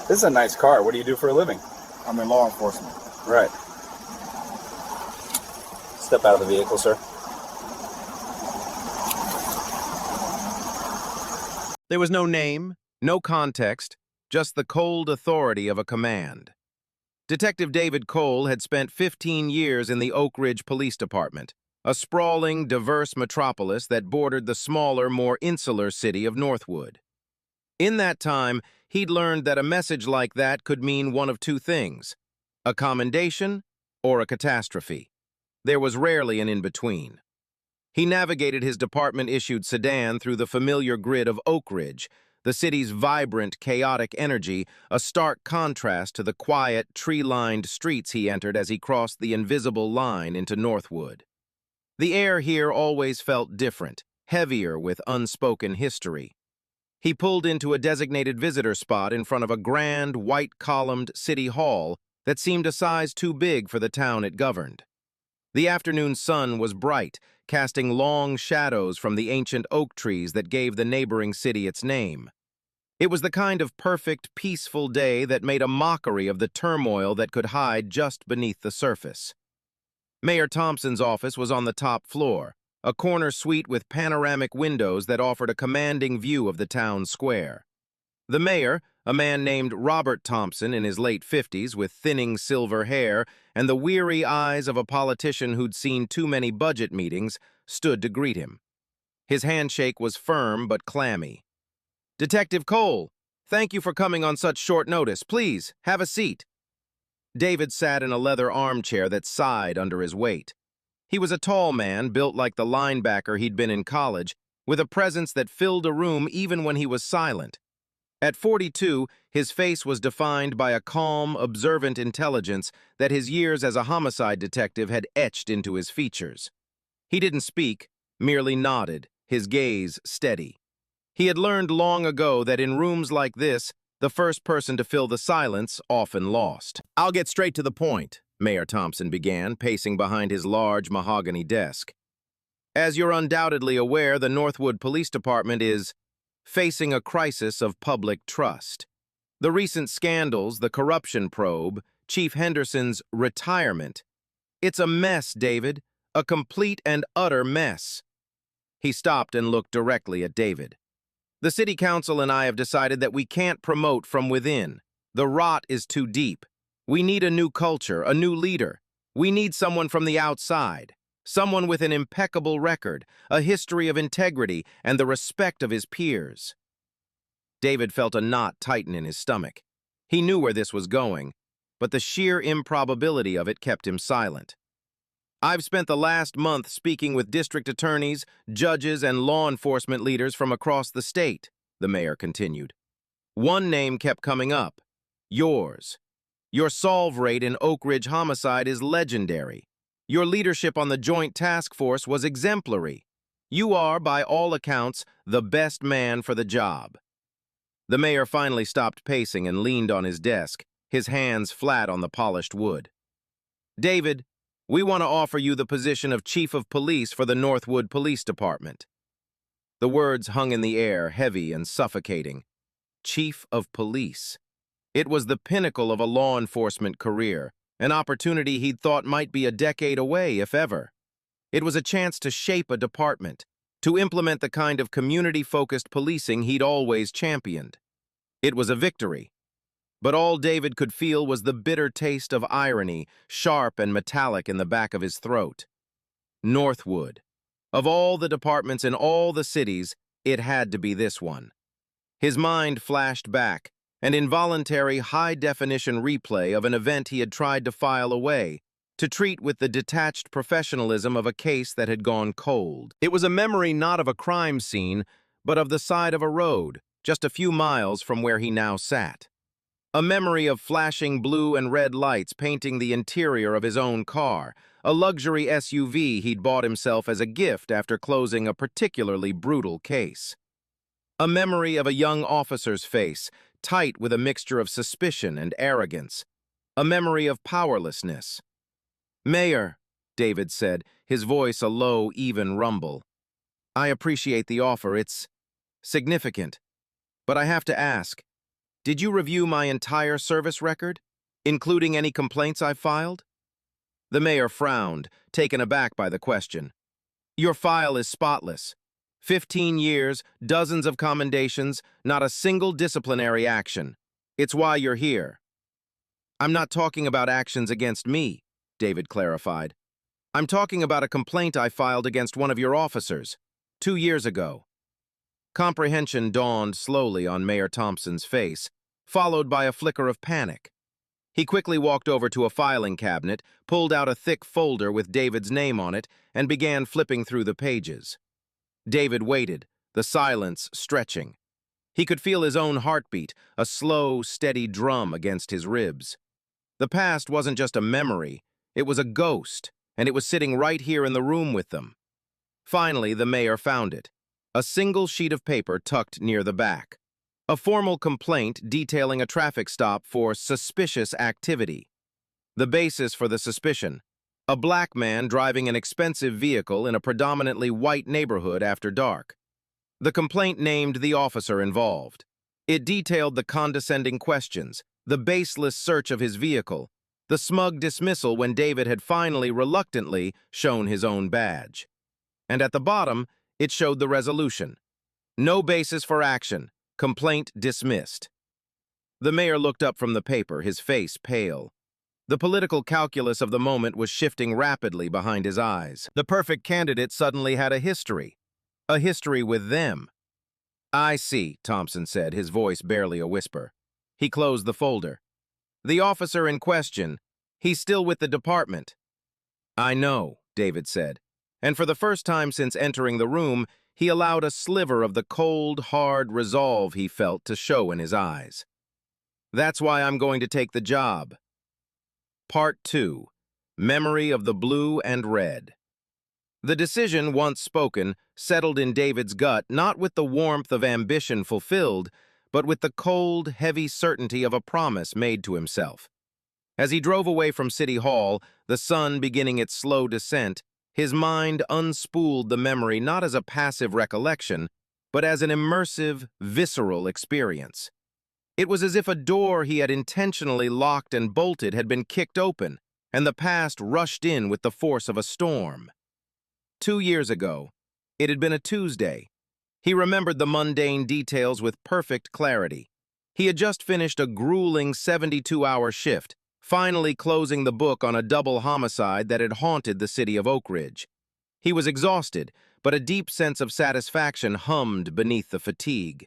This is a nice car. What do you do for a living? I'm in law enforcement. Right. Step out of the vehicle, sir. There was no name, no context, just the cold authority of a command. Detective David Cole had spent 15 years in the Oak Ridge Police Department, a sprawling, diverse metropolis that bordered the smaller, more insular city of Northwood. In that time, he'd learned that a message like that could mean one of two things: a commendation or a catastrophe. There was rarely an in-between. He navigated his department-issued sedan through the familiar grid of Oak Ridge, the city's vibrant, chaotic energy, a stark contrast to the quiet, tree-lined streets he entered as he crossed the invisible line into Northwood. The air here always felt different, heavier with unspoken history. He pulled into a designated visitor spot in front of a grand, white-columned city hall that seemed a size too big for the town it governed. The afternoon sun was bright, casting long shadows from the ancient oak trees that gave the neighboring city its name. It was the kind of perfect, peaceful day that made a mockery of the turmoil that could hide just beneath the surface. Mayor Thompson's office was on the top floor, a corner suite with panoramic windows that offered a commanding view of the town square. The mayor, a man named Robert Thompson in his late 50s with thinning silver hair and the weary eyes of a politician who'd seen too many budget meetings, stood to greet him. His handshake was firm but clammy. "Detective Cole, thank you for coming on such short notice. Please, have a seat." David sat in a leather armchair that sighed under his weight. He was a tall man, built like the linebacker he'd been in college, with a presence that filled a room even when he was silent. At 42, his face was defined by a calm, observant intelligence that his years as a homicide detective had etched into his features. He didn't speak, merely nodded, his gaze steady. He had learned long ago that in rooms like this, the first person to fill the silence often lost. "I'll get straight to the point," Mayor Thompson began, pacing behind his large mahogany desk. "As you're undoubtedly aware, the Northwood Police Department is facing a crisis of public trust. The recent scandals, the corruption probe, Chief Henderson's retirement. It's a mess, David, a complete and utter mess." He stopped and looked directly at David. "The city council and I have decided that we can't promote from within. The rot is too deep. We need a new culture, a new leader. We need someone from the outside. Someone with an impeccable record, a history of integrity, and the respect of his peers." David felt a knot tighten in his stomach. He knew where this was going, but the sheer improbability of it kept him silent. "I've spent the last month speaking with district attorneys, judges, and law enforcement leaders from across the state," the mayor continued. "One name kept coming up: yours. Your solve rate in Oak Ridge homicide is legendary. Your leadership on the Joint Task Force was exemplary. You are, by all accounts, the best man for the job." The mayor finally stopped pacing and leaned on his desk, his hands flat on the polished wood. "David, we want to offer you the position of Chief of Police for the Northwood Police Department." The words hung in the air, heavy and suffocating. Chief of Police. It was the pinnacle of a law enforcement career, an opportunity he'd thought might be a decade away, if ever. It was a chance to shape a department, to implement the kind of community-focused policing he'd always championed. It was a victory. But all David could feel was the bitter taste of irony, sharp and metallic in the back of his throat. Northwood. Of all the departments in all the cities, it had to be this one. His mind flashed back, an involuntary high-definition replay of an event he had tried to file away, to treat with the detached professionalism of a case that had gone cold. It was a memory not of a crime scene, but of the side of a road, just a few miles from where he now sat. A memory of flashing blue and red lights painting the interior of his own car, a luxury SUV he'd bought himself as a gift after closing a particularly brutal case. A memory of a young officer's face, tight with a mixture of suspicion and arrogance. A memory of powerlessness. "Mayor," David said, his voice a low, even rumble. "I appreciate the offer. It's significant. But I have to ask, Did you review my entire service record, including any complaints I filed? The mayor frowned, taken aback by the question. Your file is spotless. 15 years, dozens of commendations, not a single disciplinary action. It's why you're here. I'm not talking about actions against me, David clarified. I'm talking about a complaint I filed against one of your officers 2 years ago. Comprehension dawned slowly on Mayor Thompson's face, followed by a flicker of panic. He quickly walked over to a filing cabinet, pulled out a thick folder with David's name on it, and began flipping through the pages. David waited, the silence stretching. He could feel his own heartbeat, a slow, steady drum against his ribs. The past wasn't just a memory, it was a ghost, and it was sitting right here in the room with them. Finally, the mayor found it. A single sheet of paper tucked near the back. A formal complaint detailing a traffic stop for suspicious activity. The basis for the suspicion: a black man driving an expensive vehicle in a predominantly white neighborhood after dark. The complaint named the officer involved. It detailed the condescending questions, the baseless search of his vehicle, the smug dismissal when David had finally reluctantly shown his own badge. And at the bottom, it showed the resolution. No basis for action. Complaint dismissed. The mayor looked up from the paper, his face pale. The political calculus of the moment was shifting rapidly behind his eyes. The perfect candidate suddenly had a history with them. I see, Thompson said, his voice barely a whisper. He closed the folder. The officer in question, he's still with the department. I know, David said, and for the first time since entering the room, he allowed a sliver of the cold, hard resolve he felt to show in his eyes. That's why I'm going to take the job. Part 2. Memory of the Blue and Red. The decision, once spoken, settled in David's gut not with the warmth of ambition fulfilled, but with the cold, heavy certainty of a promise made to himself. As he drove away from City Hall, the sun beginning its slow descent, his mind unspooled the memory not as a passive recollection, but as an immersive, visceral experience. It was as if a door he had intentionally locked and bolted had been kicked open, and the past rushed in with the force of a storm. 2 years ago, it had been a Tuesday. He remembered the mundane details with perfect clarity. He had just finished a grueling 72-hour shift, finally closing the book on a double homicide that had haunted the city of Oak Ridge. He was exhausted, but a deep sense of satisfaction hummed beneath the fatigue.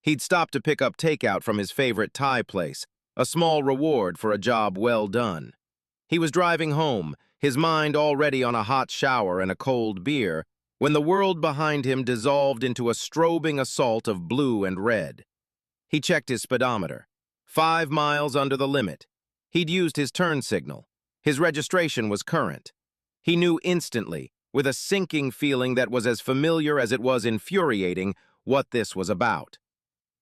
He'd stopped to pick up takeout from his favorite Thai place, a small reward for a job well done. He was driving home, his mind already on a hot shower and a cold beer, when the world behind him dissolved into a strobing assault of blue and red. He checked his speedometer. 5 miles under the limit. He'd used his turn signal. His registration was current. He knew instantly, with a sinking feeling that was as familiar as it was infuriating, what this was about.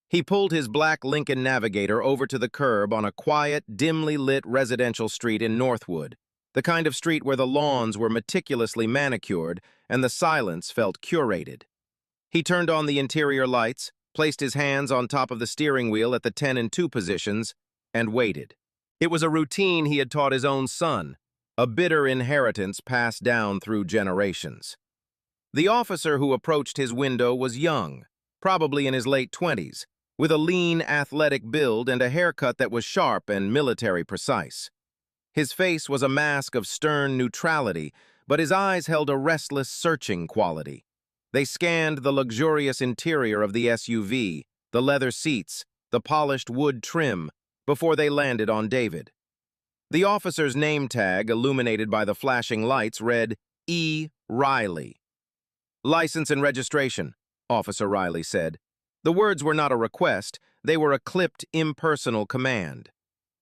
He pulled his black Lincoln Navigator over to the curb on a quiet, dimly lit residential street in Northwood, the kind of street where the lawns were meticulously manicured and the silence felt curated. He turned on the interior lights, placed his hands on top of the steering wheel at the 10 and 2 positions, and waited. It was a routine he had taught his own son, a bitter inheritance passed down through generations. The officer who approached his window was young, probably in his late 20s, with a lean, athletic build and a haircut that was sharp and military precise. His face was a mask of stern neutrality, but his eyes held a restless, searching quality. They scanned the luxurious interior of the SUV, the leather seats, the polished wood trim, before they landed on David. The officer's name tag, illuminated by the flashing lights, read, E. Riley. License and registration, Officer Riley said. The words were not a request, they were a clipped, impersonal command.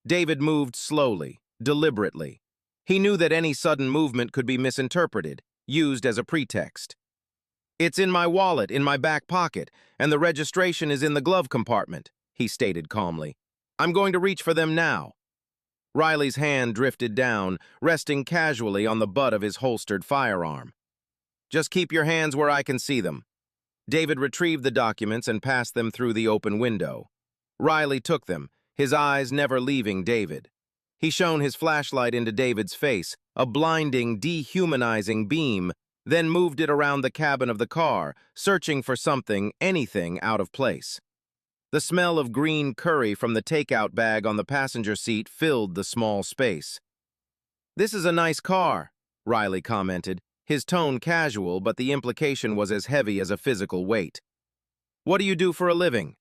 David moved slowly, deliberately. He knew that any sudden movement could be misinterpreted, used as a pretext. It's in my wallet, in my back pocket, and the registration is in the glove compartment, he stated calmly. I'm going to reach for them now. Riley's hand drifted down, resting casually on the butt of his holstered firearm. Just keep your hands where I can see them. David retrieved the documents and passed them through the open window. Riley took them, his eyes never leaving David. He shone his flashlight into David's face, a blinding, dehumanizing beam, then moved it around the cabin of the car, searching for something, anything out of place. The smell of green curry from the takeout bag on the passenger seat filled the small space. "This is a nice car," Riley commented, his tone casual, but the implication was as heavy as a physical weight. "What do you do for a living?"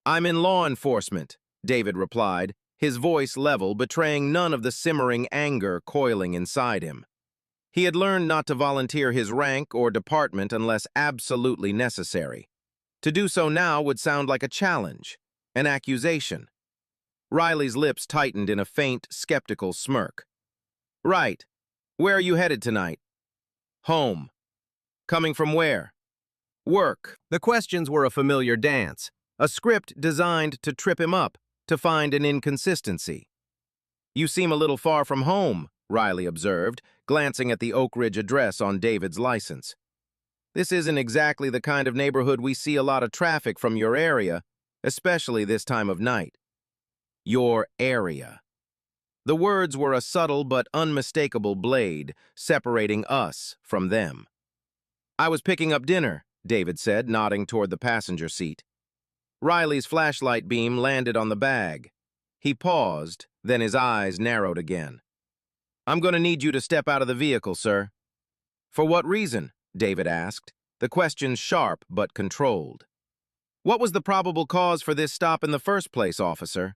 "I'm in law enforcement," David replied, his voice level, betraying none of the simmering anger coiling inside him. He had learned not to volunteer his rank or department unless absolutely necessary. To do so now would sound like a challenge, an accusation. Riley's lips tightened in a faint, skeptical smirk. "Right. Where are you headed tonight?" "Home." "Coming from where?" "Work." The questions were a familiar dance, a script designed to trip him up, to find an inconsistency. "You seem a little far from home," Riley observed, glancing at the Oak Ridge address on David's license. "This isn't exactly the kind of neighborhood we see a lot of traffic from your area, especially this time of night." Your area. The words were a subtle but unmistakable blade, separating us from them. "I was picking up dinner," David said, nodding toward the passenger seat. Riley's flashlight beam landed on the bag. He paused, then his eyes narrowed again. "I'm going to need you to step out of the vehicle, sir." "For what reason?" David asked, the question sharp but controlled. "What was the probable cause for this stop in the first place, officer?"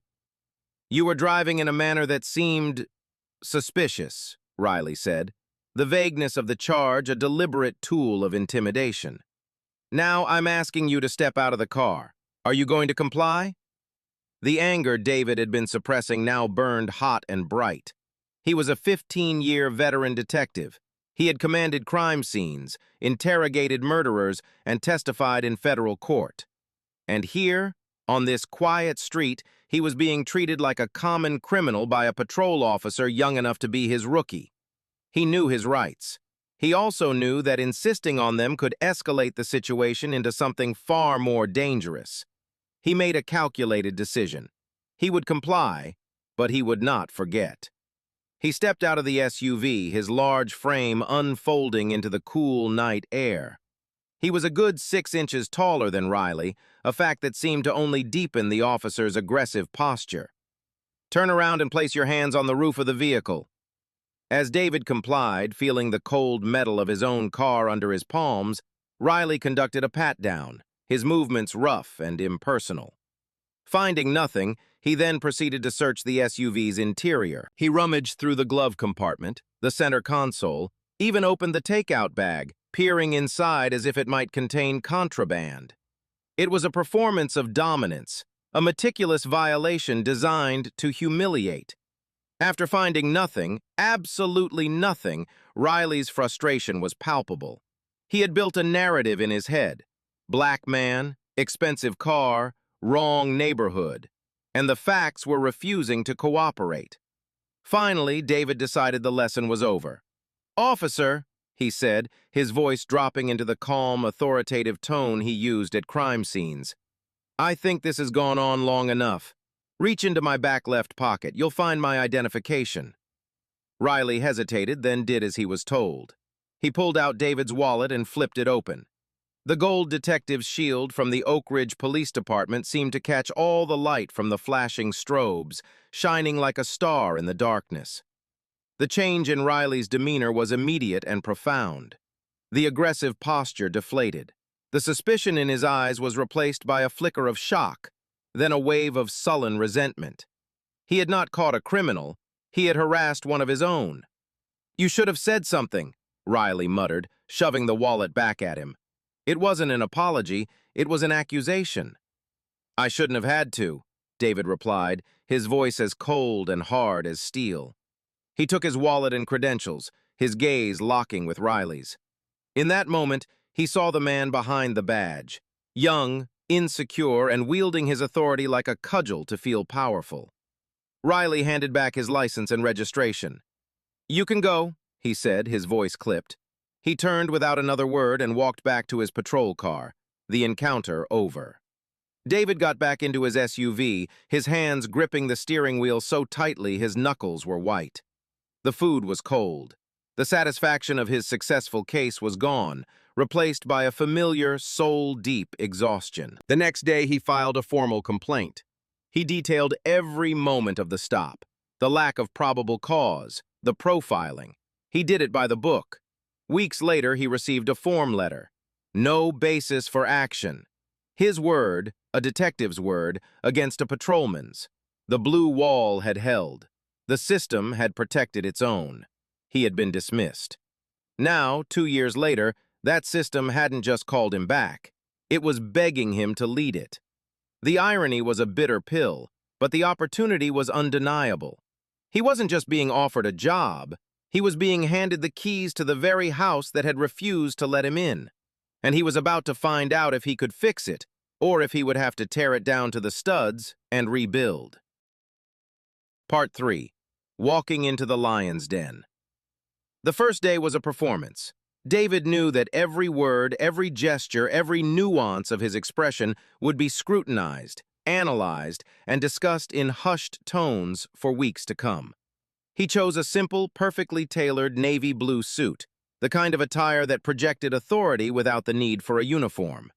"You were driving in a manner that seemed suspicious," Riley said, the vagueness of the charge a deliberate tool of intimidation. "Now I'm asking you to step out of the car. Are you going to comply?" The anger David had been suppressing now burned hot and bright. He was a 15-year veteran detective. He had commanded crime scenes, interrogated murderers, and testified in federal court. And here, on this quiet street, he was being treated like a common criminal by a patrol officer young enough to be his rookie. He knew his rights. He also knew that insisting on them could escalate the situation into something far more dangerous. He made a calculated decision. He would comply, but he would not forget. He stepped out of the SUV, his large frame unfolding into the cool night air. He was a good 6 inches taller than Riley, a fact that seemed to only deepen the officer's aggressive posture. "Turn around and place your hands on the roof of the vehicle." As David complied, feeling the cold metal of his own car under his palms, Riley conducted a pat-down, his movements rough and impersonal. Finding nothing, he then proceeded to search the SUV's interior. He rummaged through the glove compartment, the center console, even opened the takeout bag, peering inside as if it might contain contraband. It was a performance of dominance, a meticulous violation designed to humiliate. After finding nothing, absolutely nothing, Riley's frustration was palpable. He had built a narrative in his head. Black man, expensive car, wrong neighborhood. And the facts were refusing to cooperate. Finally, David decided the lesson was over. "Officer," he said, his voice dropping into the calm, authoritative tone he used at crime scenes. "I think this has gone on long enough. Reach into my back left pocket. You'll find my identification." Riley hesitated, then did as he was told. He pulled out David's wallet and flipped it open. The gold detective's shield from the Oak Ridge Police Department seemed to catch all the light from the flashing strobes, shining like a star in the darkness. The change in Riley's demeanor was immediate and profound. The aggressive posture deflated. The suspicion in his eyes was replaced by a flicker of shock, then a wave of sullen resentment. He had not caught a criminal. He had harassed one of his own. "You should have said something," Riley muttered, shoving the wallet back at him. It wasn't an apology, it was an accusation. "I shouldn't have had to," David replied, his voice as cold and hard as steel. He took his wallet and credentials, his gaze locking with Riley's. In that moment, he saw the man behind the badge, young, insecure, and wielding his authority like a cudgel to feel powerful. Riley handed back his license and registration. "You can go," he said, his voice clipped. He turned without another word and walked back to his patrol car, the encounter over. David got back into his SUV, his hands gripping the steering wheel so tightly his knuckles were white. The food was cold. The satisfaction of his successful case was gone, replaced by a familiar, soul-deep exhaustion. The next day, he filed a formal complaint. He detailed every moment of the stop, the lack of probable cause, the profiling. He did it by the book. Weeks later, he received a form letter. No basis for action. His word, a detective's word, against a patrolman's. The blue wall had held. The system had protected its own. He had been dismissed. Now, 2 years later, that system hadn't just called him back. It was begging him to lead it. The irony was a bitter pill, but the opportunity was undeniable. He wasn't just being offered a job, he was being handed the keys to the very house that had refused to let him in. And he was about to find out if he could fix it, or if he would have to tear it down to the studs and rebuild. Part 3. Walking into the lion's den. The first day was a performance. David knew that every word, every gesture, every nuance of his expression would be scrutinized, analyzed, and discussed in hushed tones for weeks to come. He chose a simple, perfectly tailored navy blue suit, the kind of attire that projected authority without the need for a uniform.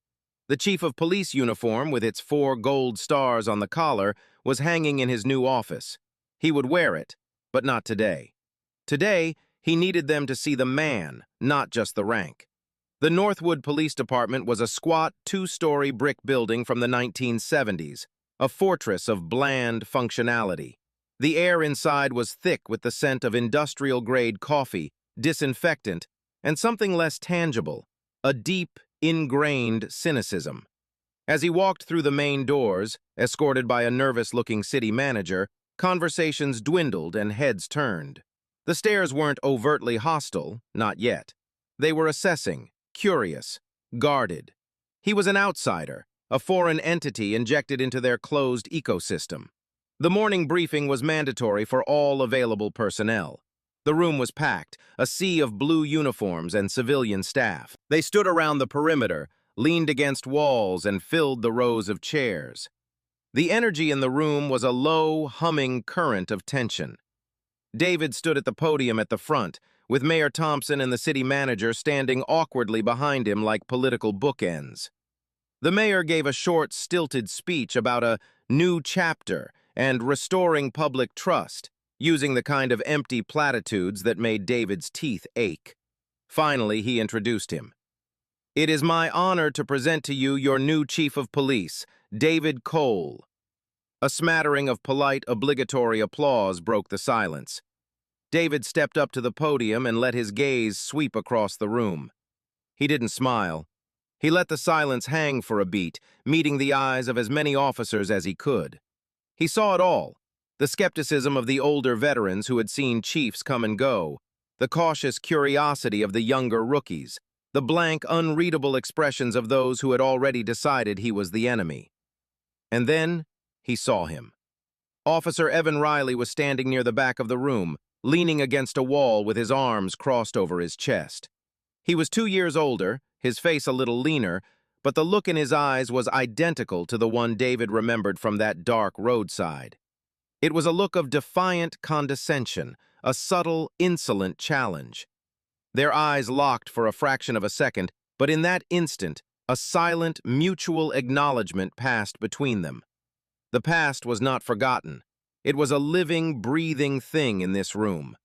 The chief of police uniform, with its 4 gold stars on the collar, was hanging in his new office. He would wear it, but not today. Today, he needed them to see the man, not just the rank. The Northwood Police Department was a squat, 2-story brick building from the 1970s, a fortress of bland functionality. The air inside was thick with the scent of industrial-grade coffee, disinfectant, and something less tangible, a deep, ingrained cynicism. As he walked through the main doors, escorted by a nervous-looking city manager, conversations dwindled and heads turned. The stares weren't overtly hostile, not yet. They were assessing, curious, guarded. He was an outsider, a foreign entity injected into their closed ecosystem. The morning briefing was mandatory for all available personnel. The room was packed, a sea of blue uniforms and civilian staff. They stood around the perimeter, leaned against walls, and filled the rows of chairs. The energy in the room was a low, humming current of tension. David stood at the podium at the front, with Mayor Thompson and the city manager standing awkwardly behind him like political bookends. The mayor gave a short, stilted speech about a new chapter and restoring public trust, using the kind of empty platitudes that made David's teeth ache. Finally, he introduced him. "It is my honor to present to you your new chief of police, David Cole." A smattering of polite, obligatory applause broke the silence. David stepped up to the podium and let his gaze sweep across the room. He didn't smile. He let the silence hang for a beat, meeting the eyes of as many officers as he could. He saw it all: the skepticism of the older veterans who had seen chiefs come and go, the cautious curiosity of the younger rookies, the blank, unreadable expressions of those who had already decided he was the enemy. And then he saw him. Officer Evan Riley was standing near the back of the room, leaning against a wall with his arms crossed over his chest. He was 2 years older, his face a little leaner, but the look in his eyes was identical to the one David remembered from that dark roadside. It was a look of defiant condescension, a subtle, insolent challenge. Their eyes locked for a fraction of a second, but in that instant, a silent, mutual acknowledgement passed between them. The past was not forgotten. It was a living, breathing thing in this room.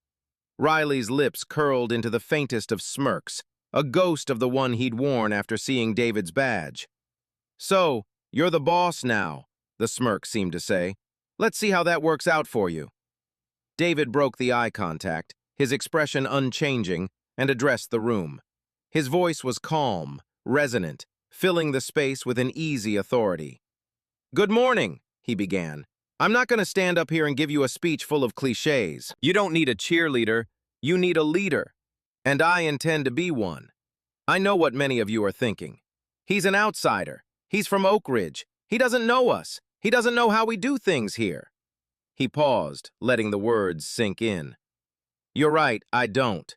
Riley's lips curled into the faintest of smirks, a ghost of the one he'd worn after seeing David's badge. "So, you're the boss now," the smirk seemed to say. "Let's see how that works out for you." David broke the eye contact, his expression unchanging, and addressed the room. His voice was calm, resonant, filling the space with an easy authority. "Good morning," he began. "I'm not going to stand up here and give you a speech full of cliches. You don't need a cheerleader, you need a leader. And I intend to be one. I know what many of you are thinking. He's an outsider. He's from Oak Ridge. He doesn't know us. He doesn't know how we do things here." He paused, letting the words sink in. "You're right, I don't.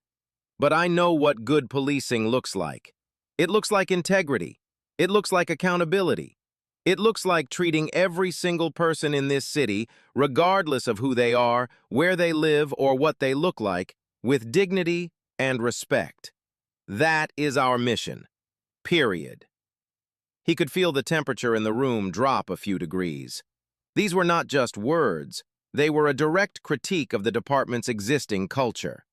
But I know what good policing looks like. It looks like integrity. It looks like accountability. It looks like treating every single person in this city, regardless of who they are, where they live, or what they look like, with dignity and respect. That is our mission. Period. He could feel the temperature in the room drop a few degrees. These were not just words, they were a direct critique of the department's existing culture.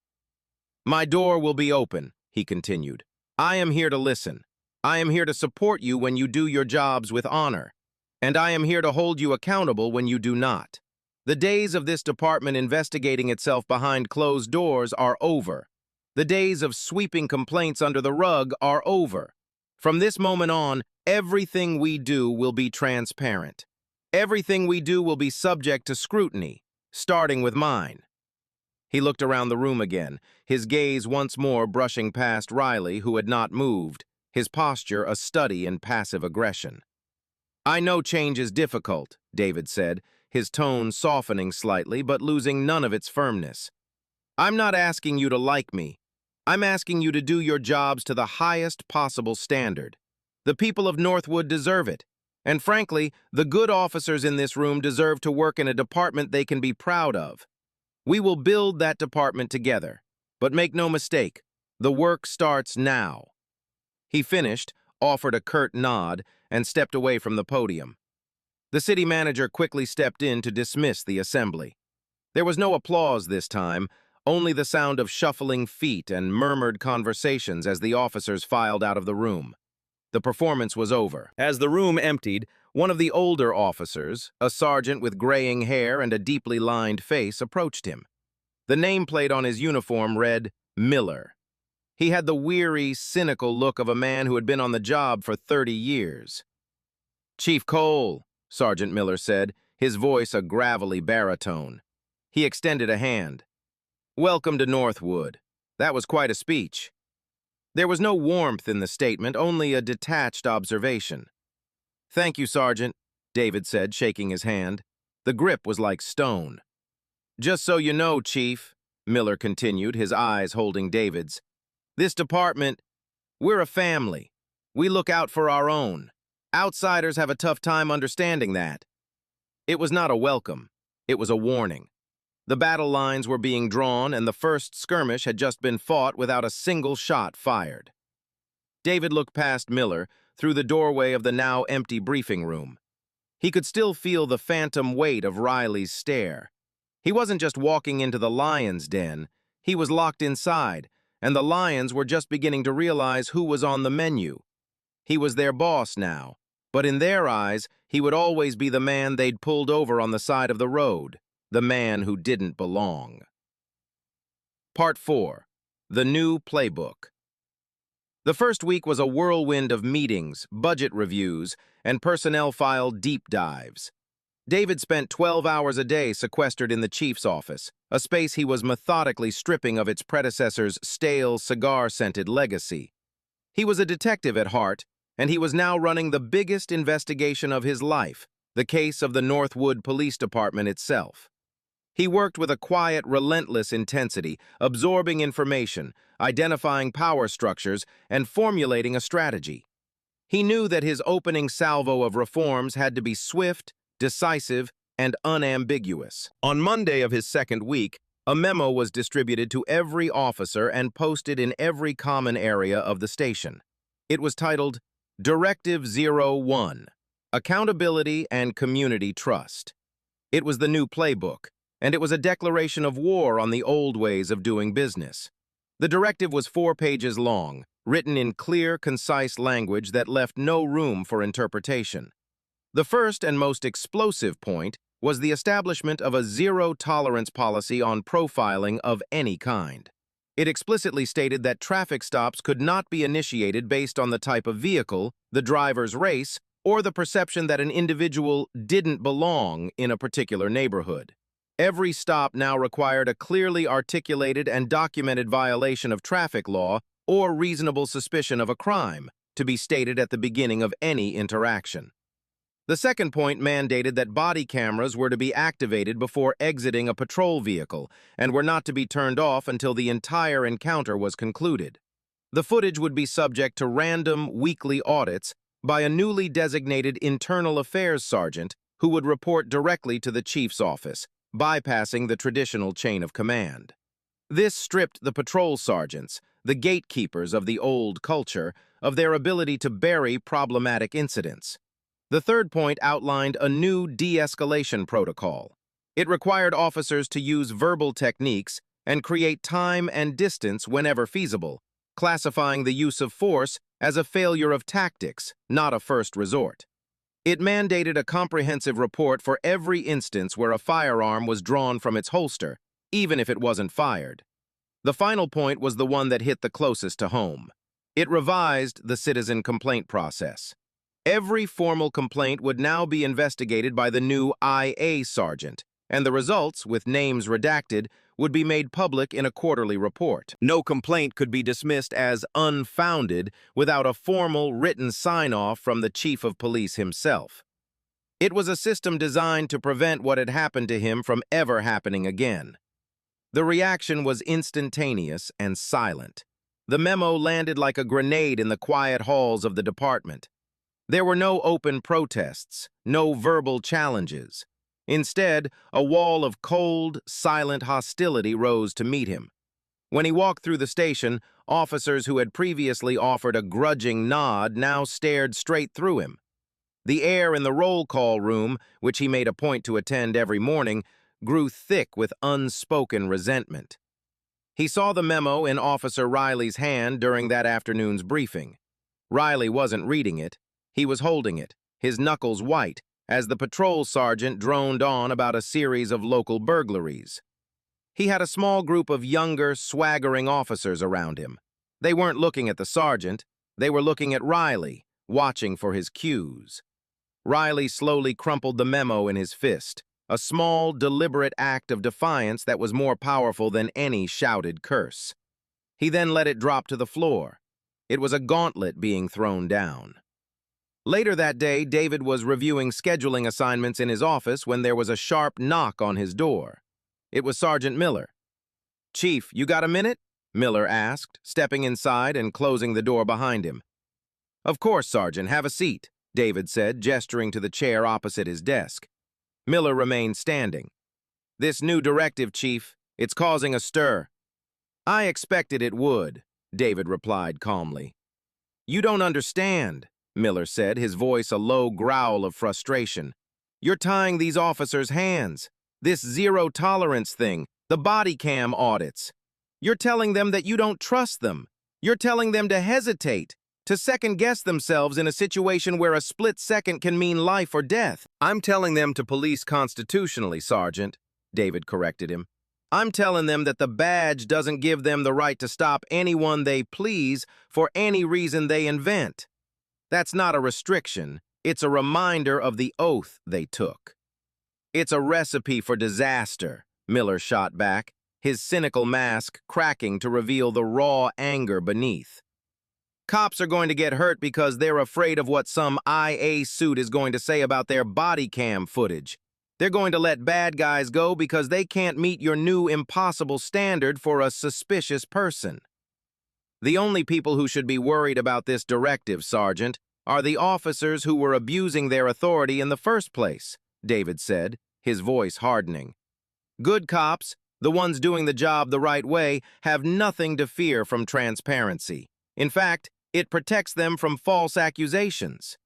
"My door will be open," he continued. "I am here to listen. I am here to support you when you do your jobs with honor. And I am here to hold you accountable when you do not. The days of this department investigating itself behind closed doors are over. The days of sweeping complaints under the rug are over. From this moment on, everything we do will be transparent. Everything we do will be subject to scrutiny, starting with mine." He looked around the room again, his gaze once more brushing past Riley, who had not moved, his posture a study in passive aggression. "I know change is difficult," David said, his tone softening slightly but losing none of its firmness. "I'm not asking you to like me. I'm asking you to do your jobs to the highest possible standard. The people of Northwood deserve it. And frankly, the good officers in this room deserve to work in a department they can be proud of. We will build that department together. But make no mistake, the work starts now." He finished, offered a curt nod, and stepped away from the podium. The city manager quickly stepped in to dismiss the assembly. There was no applause this time, only the sound of shuffling feet and murmured conversations as the officers filed out of the room. The performance was over. As the room emptied, one of the older officers, a sergeant with graying hair and a deeply lined face, approached him. The nameplate on his uniform read, Miller. He had the weary, cynical look of a man who had been on the job for 30 years. "Chief Cole," Sergeant Miller said, his voice a gravelly baritone. He extended a hand. "Welcome to Northwood. That was quite a speech." There was no warmth in the statement, only a detached observation. "Thank you, Sergeant," David said, shaking his hand. The grip was like stone. "Just so you know, Chief," Miller continued, his eyes holding David's, "this department, we're a family. We look out for our own. Outsiders have a tough time understanding that." It was not a welcome. It was a warning. The battle lines were being drawn, and the first skirmish had just been fought without a single shot fired. David looked past Miller, through the doorway of the now empty briefing room. He could still feel the phantom weight of Riley's stare. He wasn't just walking into the lion's den, he was locked inside, and the lions were just beginning to realize who was on the menu. He was their boss now, but in their eyes, he would always be the man they'd pulled over on the side of the road. The man who didn't belong. Part 4. The New Playbook. The first week was a whirlwind of meetings, budget reviews, and personnel file deep dives. David spent 12 hours a day sequestered in the chief's office, a space he was methodically stripping of its predecessor's stale, cigar-scented legacy. He was a detective at heart, and he was now running the biggest investigation of his life, the case of the Northwood Police Department itself. He worked with a quiet, relentless intensity, absorbing information, identifying power structures, and formulating a strategy. He knew that his opening salvo of reforms had to be swift, decisive, and unambiguous. On Monday of his second week, a memo was distributed to every officer and posted in every common area of the station. It was titled, Directive 01, Accountability and Community Trust. It was the new playbook, and it was a declaration of war on the old ways of doing business. The directive was 4 pages long, written in clear, concise language that left no room for interpretation. The first and most explosive point was the establishment of a zero-tolerance policy on profiling of any kind. It explicitly stated that traffic stops could not be initiated based on the type of vehicle, the driver's race, or the perception that an individual didn't belong in a particular neighborhood. Every stop now required a clearly articulated and documented violation of traffic law or reasonable suspicion of a crime to be stated at the beginning of any interaction. The second point mandated that body cameras were to be activated before exiting a patrol vehicle and were not to be turned off until the entire encounter was concluded. The footage would be subject to random weekly audits by a newly designated internal affairs sergeant who would report directly to the chief's office, bypassing the traditional chain of command. This stripped the patrol sergeants, the gatekeepers of the old culture, of their ability to bury problematic incidents. The third point outlined a new de-escalation protocol. It required officers to use verbal techniques and create time and distance whenever feasible, classifying the use of force as a failure of tactics, not a first resort. It mandated a comprehensive report for every instance where a firearm was drawn from its holster, even if it wasn't fired. The final point was the one that hit the closest to home. It revised the citizen complaint process. Every formal complaint would now be investigated by the new IA sergeant, and the results, with names redacted, would be made public in a quarterly report. No complaint could be dismissed as unfounded without a formal written sign-off from the chief of police himself. It was a system designed to prevent what had happened to him from ever happening again. The reaction was instantaneous and silent. The memo landed like a grenade in the quiet halls of the department. There were no open protests, no verbal challenges. Instead, a wall of cold, silent hostility rose to meet him. When he walked through the station, officers who had previously offered a grudging nod now stared straight through him. The air in the roll call room, which he made a point to attend every morning, grew thick with unspoken resentment. He saw the memo in Officer Riley's hand during that afternoon's briefing. Riley wasn't reading it. He was holding it, his knuckles white, as the patrol sergeant droned on about a series of local burglaries. He had a small group of younger, swaggering officers around him. They weren't looking at the sergeant. They were looking at Riley, watching for his cues. Riley slowly crumpled the memo in his fist, a small, deliberate act of defiance that was more powerful than any shouted curse. He then let it drop to the floor. It was a gauntlet being thrown down. Later that day, David was reviewing scheduling assignments in his office when there was a sharp knock on his door. It was Sergeant Miller. "Chief, you got a minute?" Miller asked, stepping inside and closing the door behind him. "Of course, Sergeant, have a seat," David said, gesturing to the chair opposite his desk. Miller remained standing. "This new directive, Chief, it's causing a stir." "I expected it would," David replied calmly. "You don't understand," Miller said, his voice a low growl of frustration. "You're tying these officers' hands. This zero-tolerance thing, the body cam audits. You're telling them that you don't trust them. You're telling them to hesitate, to second-guess themselves in a situation where a split second can mean life or death." "I'm telling them to police constitutionally, Sergeant," David corrected him. "I'm telling them that the badge doesn't give them the right to stop anyone they please for any reason they invent. That's not a restriction. It's a reminder of the oath they took." "It's a recipe for disaster," Miller shot back, his cynical mask cracking to reveal the raw anger beneath. "Cops are going to get hurt because they're afraid of what some IA suit is going to say about their body cam footage. They're going to let bad guys go because they can't meet your new impossible standard for a suspicious person. The only people who should be worried about this directive, Sergeant, are the officers who were abusing their authority in the first place," David said, his voice hardening. "Good cops, the ones doing the job the right way, have nothing to fear from transparency. In fact, it protects them from false accusations."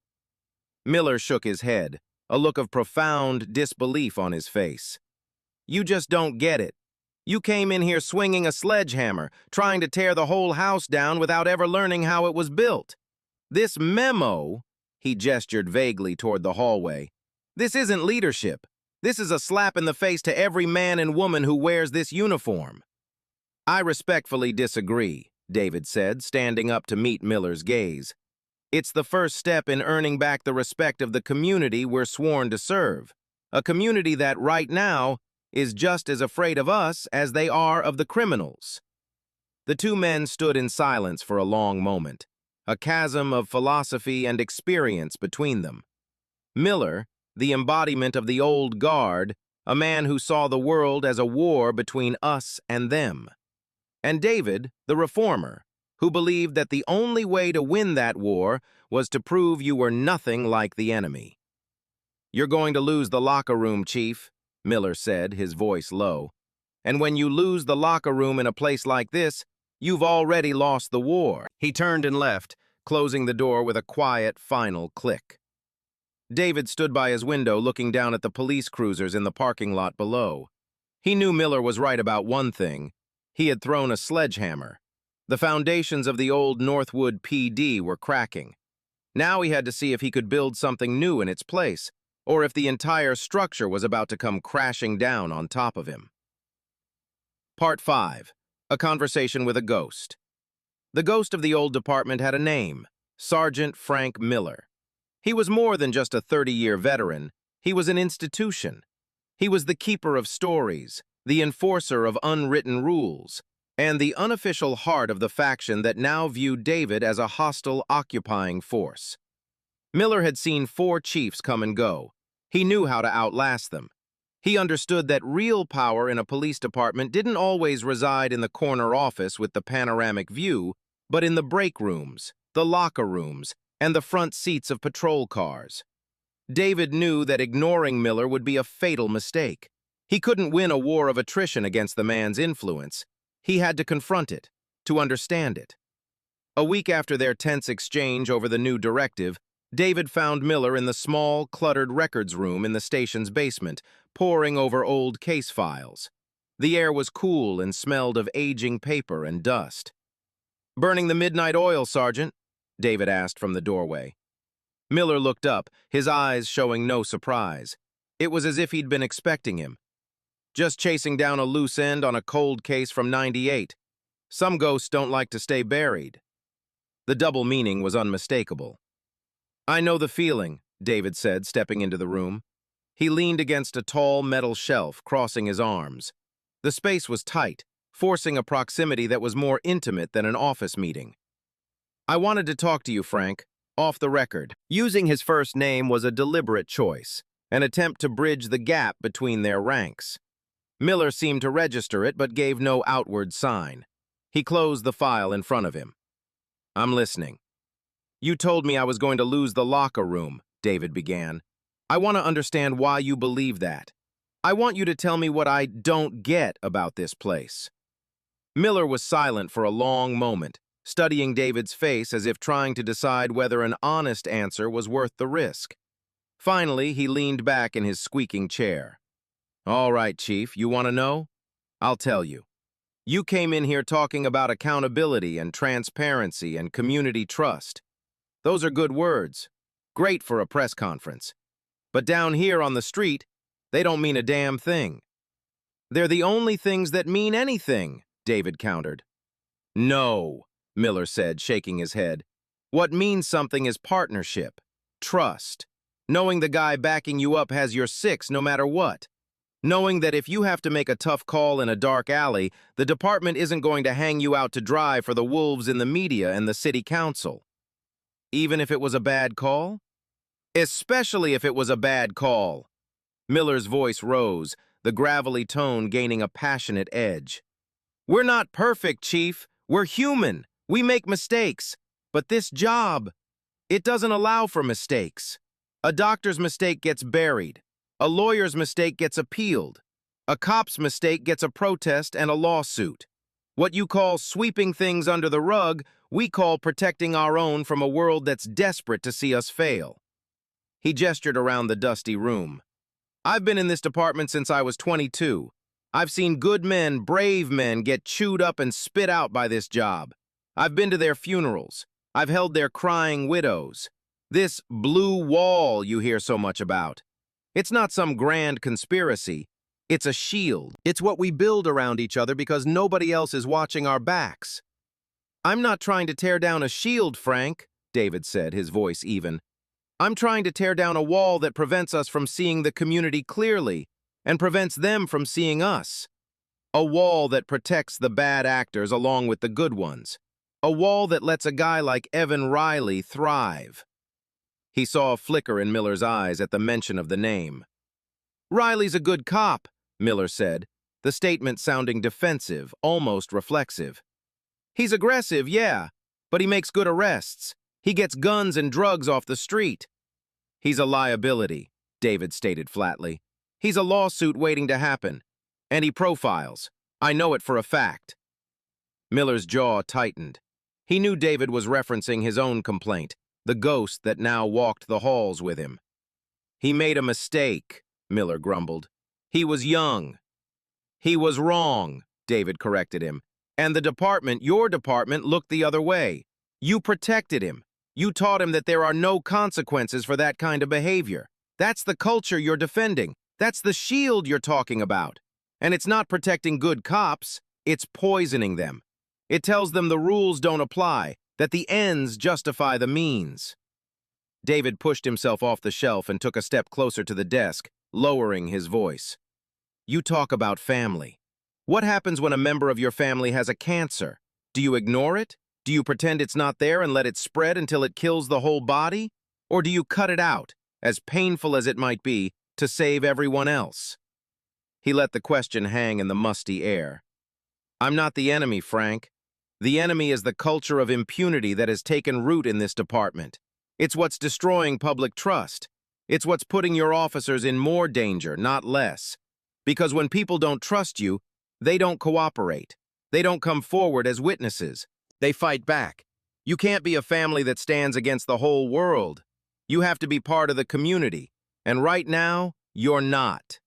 Miller shook his head, a look of profound disbelief on his face. "You just don't get it. You came in here swinging a sledgehammer, trying to tear the whole house down without ever learning how it was built. This memo," he gestured vaguely toward the hallway, "this isn't leadership. This is a slap in the face to every man and woman who wears this uniform." "I respectfully disagree," David said, standing up to meet Miller's gaze. "It's the first step in earning back the respect of the community we're sworn to serve, a community that, right now, is just as afraid of us as they are of the criminals." The two men stood in silence for a long moment, a chasm of philosophy and experience between them. Miller, the embodiment of the old guard, a man who saw the world as a war between us and them. And David, the reformer, who believed that the only way to win that war was to prove you were nothing like the enemy. "You're going to lose the locker room, Chief," Miller said, his voice low. "And when you lose the locker room in a place like this, you've already lost the war." He turned and left, closing the door with a quiet, final click. David stood by his window looking down at the police cruisers in the parking lot below. He knew Miller was right about one thing. He had thrown a sledgehammer. The foundations of the old Northwood PD were cracking. Now he had to see if he could build something new in its place, or if the entire structure was about to come crashing down on top of him. Part 5. A Conversation with a Ghost. The ghost of the old department had a name: Sergeant Frank Miller. He was more than just a 30-year veteran. He was an institution. He was the keeper of stories, the enforcer of unwritten rules, and the unofficial heart of the faction that now viewed David as a hostile, occupying force. Miller had seen 4 chiefs come and go. He knew how to outlast them. He understood that real power in a police department didn't always reside in the corner office with the panoramic view, but in the break rooms, the locker rooms, and the front seats of patrol cars. David knew that ignoring Miller would be a fatal mistake. He couldn't win a war of attrition against the man's influence. He had to confront it, to understand it. A week after their tense exchange over the new directive, David found Miller in the small, cluttered records room in the station's basement, poring over old case files. The air was cool and smelled of aging paper and dust. "Burning the midnight oil, Sergeant?" David asked from the doorway. Miller looked up, his eyes showing no surprise. It was as if he'd been expecting him. "Just chasing down a loose end on a cold case from '98. Some ghosts don't like to stay buried." The double meaning was unmistakable. "I know the feeling," David said, stepping into the room. He leaned against a tall metal shelf, crossing his arms. The space was tight, forcing a proximity that was more intimate than an office meeting. "I wanted to talk to you, Frank, off the record." Using his first name was a deliberate choice, an attempt to bridge the gap between their ranks. Miller seemed to register it, but gave no outward sign. He closed the file in front of him. "I'm listening." "You told me I was going to lose the locker room," David began. "I want to understand why you believe that. I want you to tell me what I don't get about this place." Miller was silent for a long moment, studying David's face as if trying to decide whether an honest answer was worth the risk. Finally, he leaned back in his squeaking chair. "All right, Chief, you want to know? I'll tell you. You came in here talking about accountability and transparency and community trust. Those are good words, great for a press conference. But down here on the street, they don't mean a damn thing." "They're the only things that mean anything," David countered. "No," Miller said, shaking his head. "What means something is partnership, trust, knowing the guy backing you up has your six no matter what, knowing that if you have to make a tough call in a dark alley, the department isn't going to hang you out to dry for the wolves in the media and the city council. Even if it was a bad call? Especially if it was a bad call." Miller's voice rose, the gravelly tone gaining a passionate edge. "We're not perfect, Chief. We're human. We make mistakes. But this job, it doesn't allow for mistakes. A doctor's mistake gets buried. A lawyer's mistake gets appealed. A cop's mistake gets a protest and a lawsuit. What you call sweeping things under the rug, we call protecting our own from a world that's desperate to see us fail." He gestured around the dusty room. "I've been in this department since I was 22. I've seen good men, brave men, get chewed up and spit out by this job. I've been to their funerals. I've held their crying widows. This blue wall you hear so much about. It's not some grand conspiracy. It's a shield. It's what we build around each other because nobody else is watching our backs." "I'm not trying to tear down a shield, Frank," David said, his voice even. "I'm trying to tear down a wall that prevents us from seeing the community clearly and prevents them from seeing us. A wall that protects the bad actors along with the good ones. A wall that lets a guy like Evan Riley thrive." He saw a flicker in Miller's eyes at the mention of the name. "Riley's a good cop," Miller said, the statement sounding defensive, almost reflexive. "He's aggressive, yeah, But he makes good arrests. He gets guns and drugs off the street. He's a liability, David stated flatly. He's a lawsuit waiting to happen. And he profiles. I know it for a fact. Miller's jaw tightened. He knew David was referencing his own complaint, the ghost that now walked the halls with him. He made a mistake, Miller grumbled. He was young. He was wrong, David corrected him. And the department, your department, looked the other way. You protected him. You taught him that there are no consequences for that kind of behavior. That's the culture you're defending. That's the shield you're talking about. And it's not protecting good cops, it's poisoning them. It tells them the rules don't apply, that the ends justify the means. David pushed himself off the shelf and took a step closer to the desk, lowering his voice. You talk about family. What happens when a member of your family has a cancer? Do you ignore it? Do you pretend it's not there and let it spread until it kills the whole body? Or do you cut it out, as painful as it might be, to save everyone else? He let the question hang in the musty air. I'm not the enemy, Frank. The enemy is the culture of impunity that has taken root in this department. It's what's destroying public trust. It's what's putting your officers in more danger, not less. Because when people don't trust you, they don't cooperate. They don't come forward as witnesses. They fight back. You can't be a family that stands against the whole world. You have to be part of the community. And right now, you're not.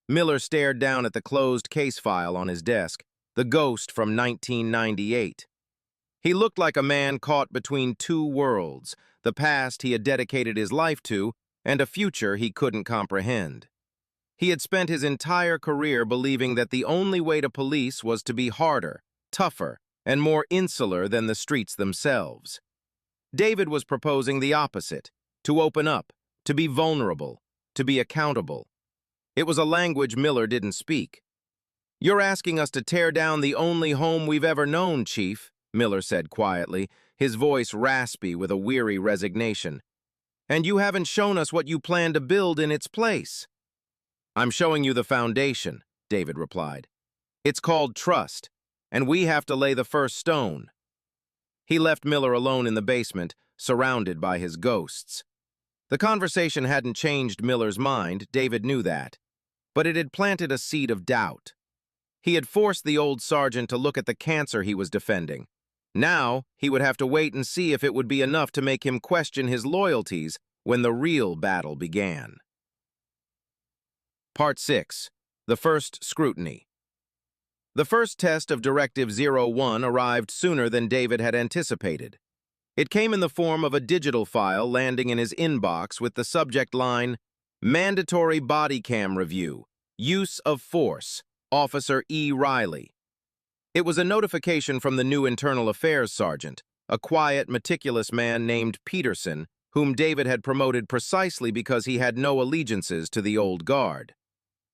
Miller stared down at the closed case file on his desk, the ghost from 1998. He looked like a man caught between two worlds, the past he had dedicated his life to, and a future he couldn't comprehend. He had spent his entire career believing that the only way to police was to be harder, tougher, and more insular than the streets themselves. David was proposing the opposite, to open up, to be vulnerable, to be accountable. It was a language Miller didn't speak. You're asking us to tear down the only home we've ever known, Chief, Miller said quietly, his voice raspy with a weary resignation. And you haven't shown us what you plan to build in its place. I'm showing you the foundation, David replied. It's called trust, and we have to lay the first stone. He left Miller alone in the basement, surrounded by his ghosts. The conversation hadn't changed Miller's mind, David knew that, but it had planted a seed of doubt. He had forced the old sergeant to look at the cancer he was defending. Now, he would have to wait and see if it would be enough to make him question his loyalties when the real battle began. Part 6. The First Scrutiny. The first test of Directive 01 arrived sooner than David had anticipated. It came in the form of a digital file landing in his inbox with the subject line, Mandatory Body Cam Review, Use of Force, Officer E. Riley. It was a notification from the new Internal Affairs Sergeant, a quiet, meticulous man named Peterson, whom David had promoted precisely because he had no allegiances to the old guard.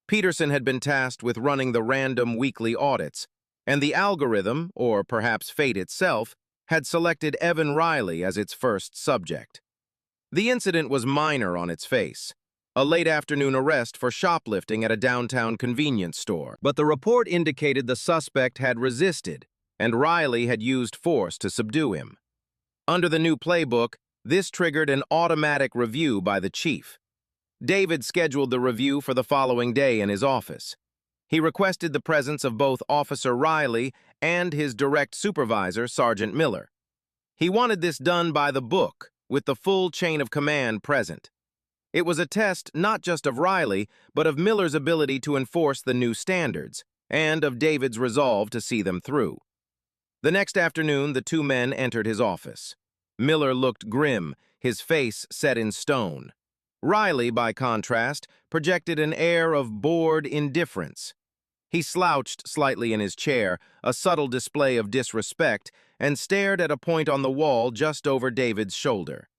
Peterson had been tasked with running the random weekly audits, and the algorithm, or perhaps fate itself, had selected Evan Riley as its first subject. The incident was minor on its face, a late-afternoon arrest for shoplifting at a downtown convenience store, but the report indicated the suspect had resisted, and Riley had used force to subdue him. Under the new playbook, this triggered an automatic review by the chief. David scheduled the review for the following day in his office. He requested the presence of both Officer Riley and his direct supervisor, Sergeant Miller. He wanted this done by the book, with the full chain of command present. It was a test not just of Riley, but of Miller's ability to enforce the new standards, and of David's resolve to see them through. The next afternoon, the two men entered his office. Miller looked grim, his face set in stone. Riley, by contrast, projected an air of bored indifference. He slouched slightly in his chair, a subtle display of disrespect, and stared at a point on the wall just over David's shoulder.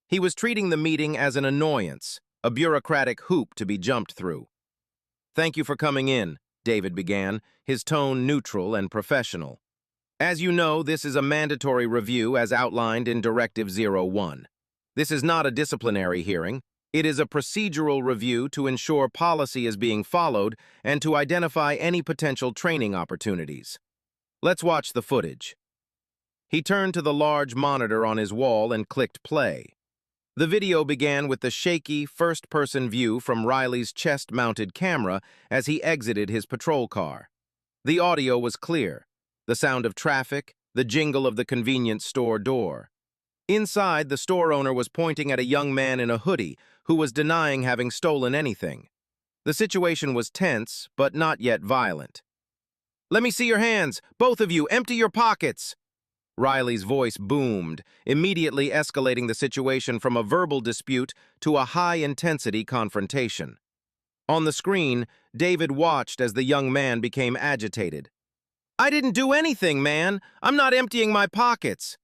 He was treating the meeting as an annoyance, a bureaucratic hoop to be jumped through. "Thank you for coming in," David began, his tone neutral and professional. "As you know, this is a mandatory review as outlined in Directive 01. This is not a disciplinary hearing. It is a procedural review to ensure policy is being followed and to identify any potential training opportunities. Let's watch the footage." He turned to the large monitor on his wall and clicked play. The video began with the shaky, first-person view from Riley's chest-mounted camera as he exited his patrol car. The audio was clear, the sound of traffic, the jingle of the convenience store door. Inside, the store owner was pointing at a young man in a hoodie who was denying having stolen anything. The situation was tense, but not yet violent. "Let me see your hands! Both of you, empty your pockets!" Riley's voice boomed, immediately escalating the situation from a verbal dispute to a high-intensity confrontation. On the screen, David watched as the young man became agitated. "I didn't do anything, man! I'm not emptying my pockets!"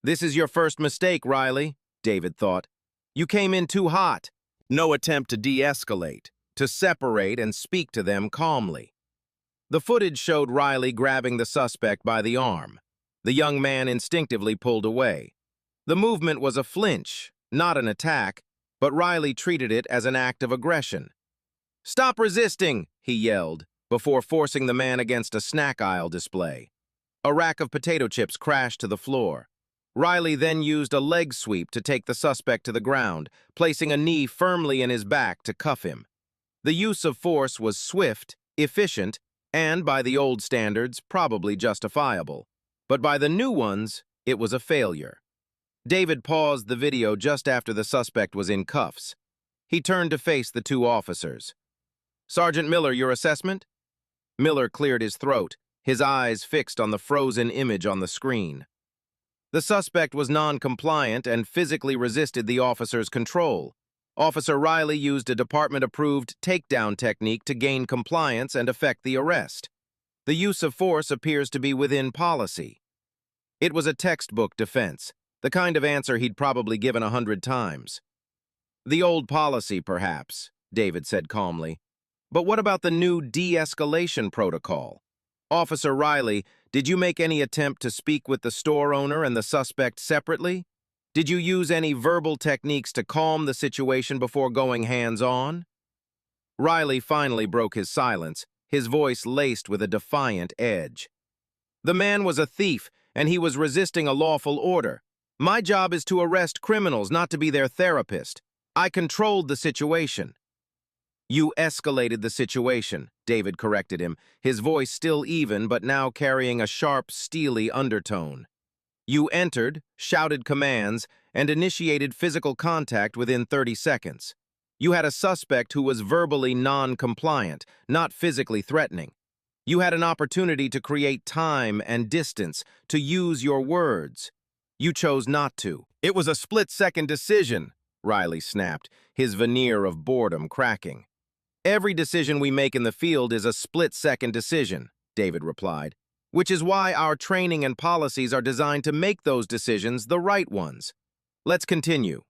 "This is your first mistake, Riley," David thought. "You came in too hot." No attempt to de-escalate, to separate and speak to them calmly. The footage showed Riley grabbing the suspect by the arm. The young man instinctively pulled away. The movement was a flinch, not an attack, but Riley treated it as an act of aggression. "Stop resisting!" he yelled, before forcing the man against a snack aisle display. A rack of potato chips crashed to the floor. Riley then used a leg sweep to take the suspect to the ground, placing a knee firmly in his back to cuff him. The use of force was swift, efficient, and, by the old standards, probably justifiable. But by the new ones, it was a failure. David paused the video just after the suspect was in cuffs. He turned to face the two officers. "Sergeant Miller, your assessment?" Miller cleared his throat, his eyes fixed on the frozen image on the screen. The suspect was non-compliant and physically resisted the officer's control. Officer Riley used a department-approved takedown technique to gain compliance and effect the arrest. The use of force appears to be within policy. It was a textbook defense, the kind of answer he'd probably given 100 times. "The old policy, perhaps," David said calmly. "But what about the new de-escalation protocol? Officer Riley, did you make any attempt to speak with the store owner and the suspect separately? Did you use any verbal techniques to calm the situation before going hands-on?" Riley finally broke his silence, his voice laced with a defiant edge. "The man was a thief, and he was resisting a lawful order. My job is to arrest criminals, not to be their therapist. I controlled the situation." "You escalated the situation," David corrected him, his voice still even but now carrying a sharp, steely undertone. "You entered, shouted commands, and initiated physical contact within 30 seconds. You had a suspect who was verbally non-compliant, not physically threatening. You had an opportunity to create time and distance, to use your words. You chose not to. It was a split-second decision," Riley snapped, his veneer of boredom cracking. "Every decision we make in the field is a split-second decision," David replied, "which is why our training and policies are designed to make those decisions the right ones. Let's continue."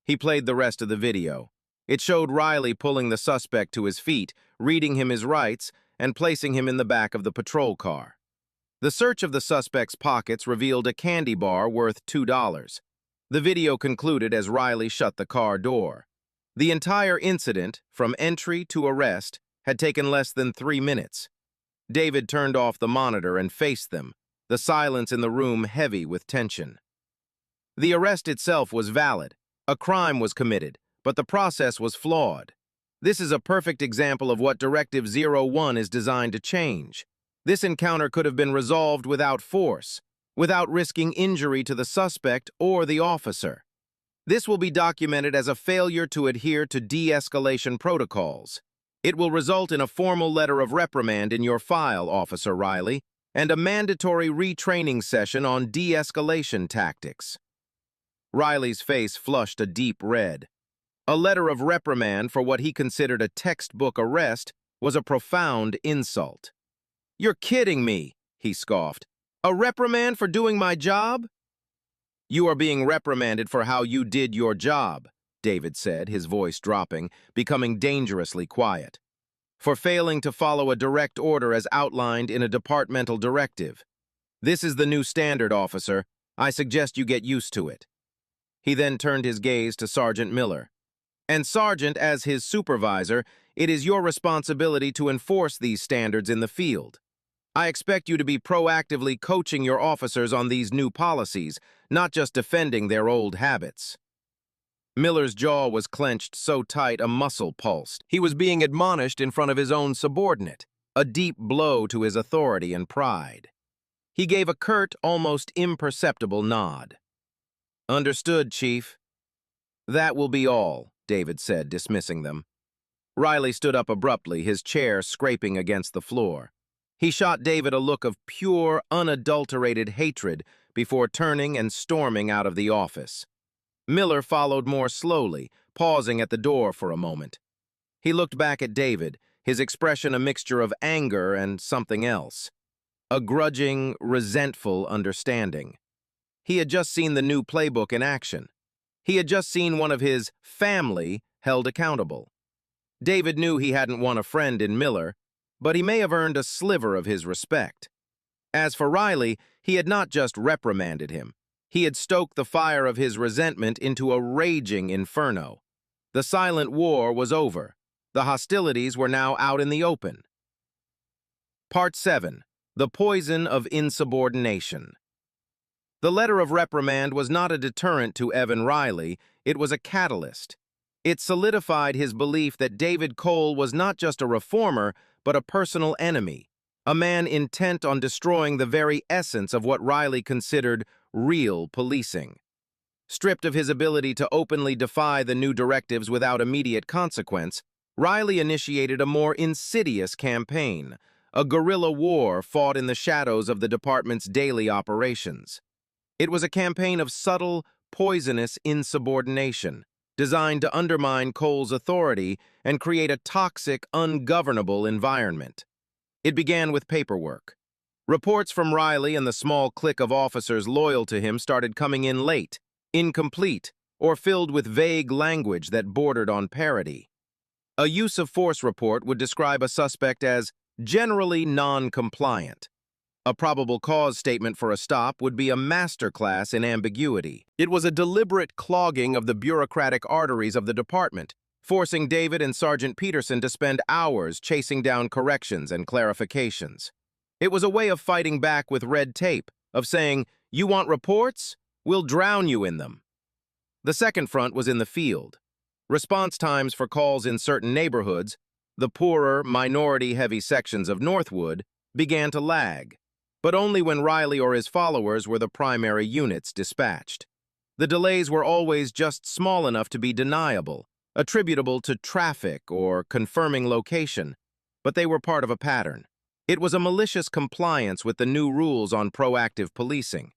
He played the rest of the video. It showed Riley pulling the suspect to his feet, reading him his rights, and placing him in the back of the patrol car. The search of the suspect's pockets revealed a candy bar worth $2. The video concluded as Riley shut the car door. The entire incident, from entry to arrest, had taken less than 3 minutes. David turned off the monitor and faced them, the silence in the room heavy with tension. The arrest itself was valid. A crime was committed, but the process was flawed. This is a perfect example of what Directive 01 is designed to change. This encounter could have been resolved without force, without risking injury to the suspect or the officer. This will be documented as a failure to adhere to de-escalation protocols. It will result in a formal letter of reprimand in your file, Officer Riley, and a mandatory retraining session on de-escalation tactics. Riley's face flushed a deep red. A letter of reprimand for what he considered a textbook arrest was a profound insult. "You're kidding me," he scoffed. "A reprimand for doing my job?" "You are being reprimanded for how you did your job," David said, his voice dropping, becoming dangerously quiet. "For failing to follow a direct order as outlined in a departmental directive. This is the new standard, officer. I suggest you get used to it." He then turned his gaze to Sergeant Miller. "And Sergeant, as his supervisor, it is your responsibility to enforce these standards in the field. I expect you to be proactively coaching your officers on these new policies, not just defending their old habits. Miller's jaw was clenched so tight a muscle pulsed. He was being admonished in front of his own subordinate, a deep blow to his authority and pride. He gave a curt, almost imperceptible nod. "Understood, Chief." "That will be all," David said, dismissing them. Riley stood up abruptly, his chair scraping against the floor. He shot David a look of pure, unadulterated hatred before turning and storming out of the office. Miller followed more slowly, pausing at the door for a moment. He looked back at David, his expression a mixture of anger and something else. A grudging, resentful understanding. He had just seen the new playbook in action. He had just seen one of his family held accountable. David knew he hadn't won a friend in Miller, but he may have earned a sliver of his respect. As for Riley, he had not just reprimanded him. He had stoked the fire of his resentment into a raging inferno. The silent war was over. The hostilities were now out in the open. Part 7. The Poison of Insubordination. The letter of reprimand was not a deterrent to Evan Riley, it was a catalyst. It solidified his belief that David Cole was not just a reformer, but a personal enemy, a man intent on destroying the very essence of what Riley considered real policing. Stripped of his ability to openly defy the new directives without immediate consequence, Riley initiated a more insidious campaign, a guerrilla war fought in the shadows of the department's daily operations. It was a campaign of subtle, poisonous insubordination, designed to undermine Cole's authority and create a toxic, ungovernable environment. It began with paperwork. Reports from Riley and the small clique of officers loyal to him started coming in late, incomplete, or filled with vague language that bordered on parody. A use of force report would describe a suspect as generally non-compliant. A probable cause statement for a stop would be a masterclass in ambiguity. It was a deliberate clogging of the bureaucratic arteries of the department, forcing David and Sergeant Peterson to spend hours chasing down corrections and clarifications. It was a way of fighting back with red tape, of saying, "You want reports? We'll drown you in them." The second front was in the field. Response times for calls in certain neighborhoods, the poorer, minority-heavy sections of Northwood, began to lag, but only when Riley or his followers were the primary units dispatched. The delays were always just small enough to be deniable, attributable to traffic or confirming location, but they were part of a pattern. It was a malicious compliance with the new rules on proactive policing.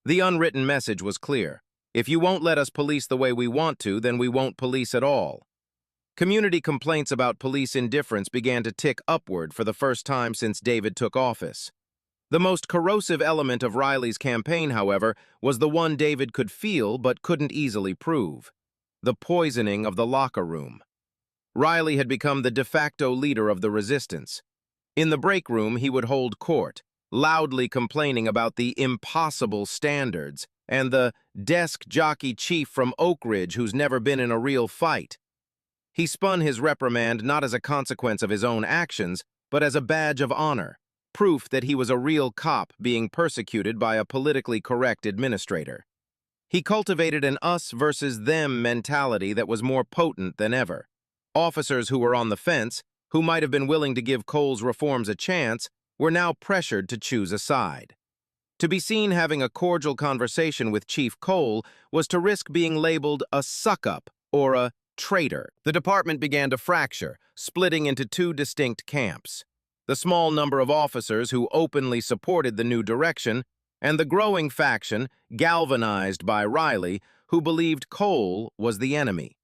The unwritten message was clear. If you won't let us police the way we want to, then we won't police at all. Community complaints about police indifference began to tick upward for the first time since David took office. The most corrosive element of Riley's campaign, however, was the one David could feel but couldn't easily prove: the poisoning of the locker room. Riley had become the de facto leader of the resistance. In the break room, he would hold court, loudly complaining about the impossible standards and the desk jockey chief from Oak Ridge who's never been in a real fight. He spun his reprimand not as a consequence of his own actions, but as a badge of honor, proof that he was a real cop being persecuted by a politically correct administrator. He cultivated an us versus them mentality that was more potent than ever. Officers who were on the fence, who might have been willing to give Cole's reforms a chance, were now pressured to choose a side. To be seen having a cordial conversation with Chief Cole was to risk being labeled a suck-up or a traitor. The department began to fracture, splitting into two distinct camps: the small number of officers who openly supported the new direction, and the growing faction, galvanized by Riley, who believed Cole was the enemy.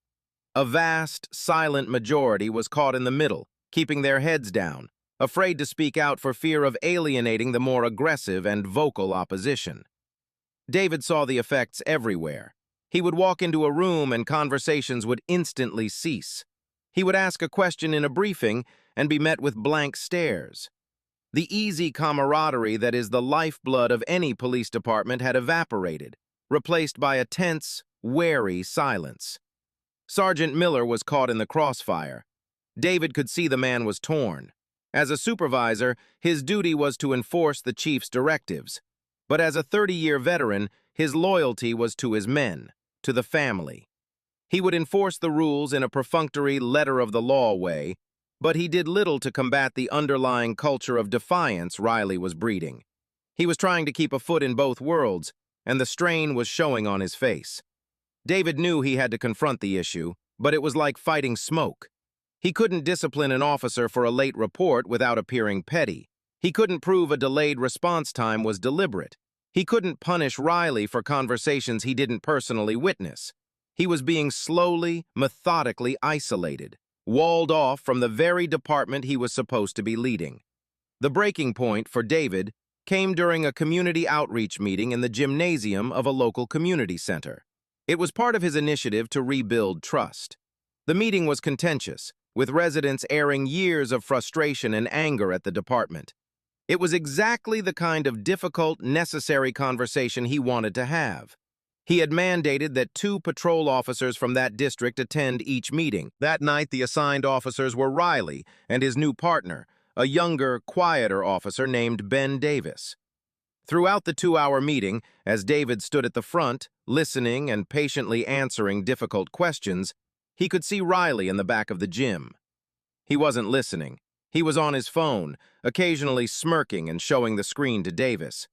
A vast, silent majority was caught in the middle, keeping their heads down, afraid to speak out for fear of alienating the more aggressive and vocal opposition. David saw the effects everywhere. He would walk into a room and conversations would instantly cease. He would ask a question in a briefing and be met with blank stares. The easy camaraderie that is the lifeblood of any police department had evaporated, replaced by a tense, wary silence. Sergeant Miller was caught in the crossfire. David could see the man was torn. As a supervisor, his duty was to enforce the chief's directives. But as a 30-year veteran, his loyalty was to his men, to the family. He would enforce the rules in a perfunctory letter-of-the-law way, but he did little to combat the underlying culture of defiance Riley was breeding. He was trying to keep a foot in both worlds, and the strain was showing on his face. David knew he had to confront the issue, but it was like fighting smoke. He couldn't discipline an officer for a late report without appearing petty. He couldn't prove a delayed response time was deliberate. He couldn't punish Riley for conversations he didn't personally witness. He was being slowly, methodically isolated, walled off from the very department he was supposed to be leading. The breaking point for David came during a community outreach meeting in the gymnasium of a local community center. It was part of his initiative to rebuild trust. The meeting was contentious, with residents airing years of frustration and anger at the department. It was exactly the kind of difficult, necessary conversation he wanted to have. He had mandated that 2 patrol officers from that district attend each meeting. That night, the assigned officers were Riley and his new partner, a younger, quieter officer named Ben Davis. Throughout the 2-hour meeting, as David stood at the front, listening and patiently answering difficult questions, he could see Riley in the back of the gym. He wasn't listening. He was on his phone, occasionally smirking and showing the screen to Davis.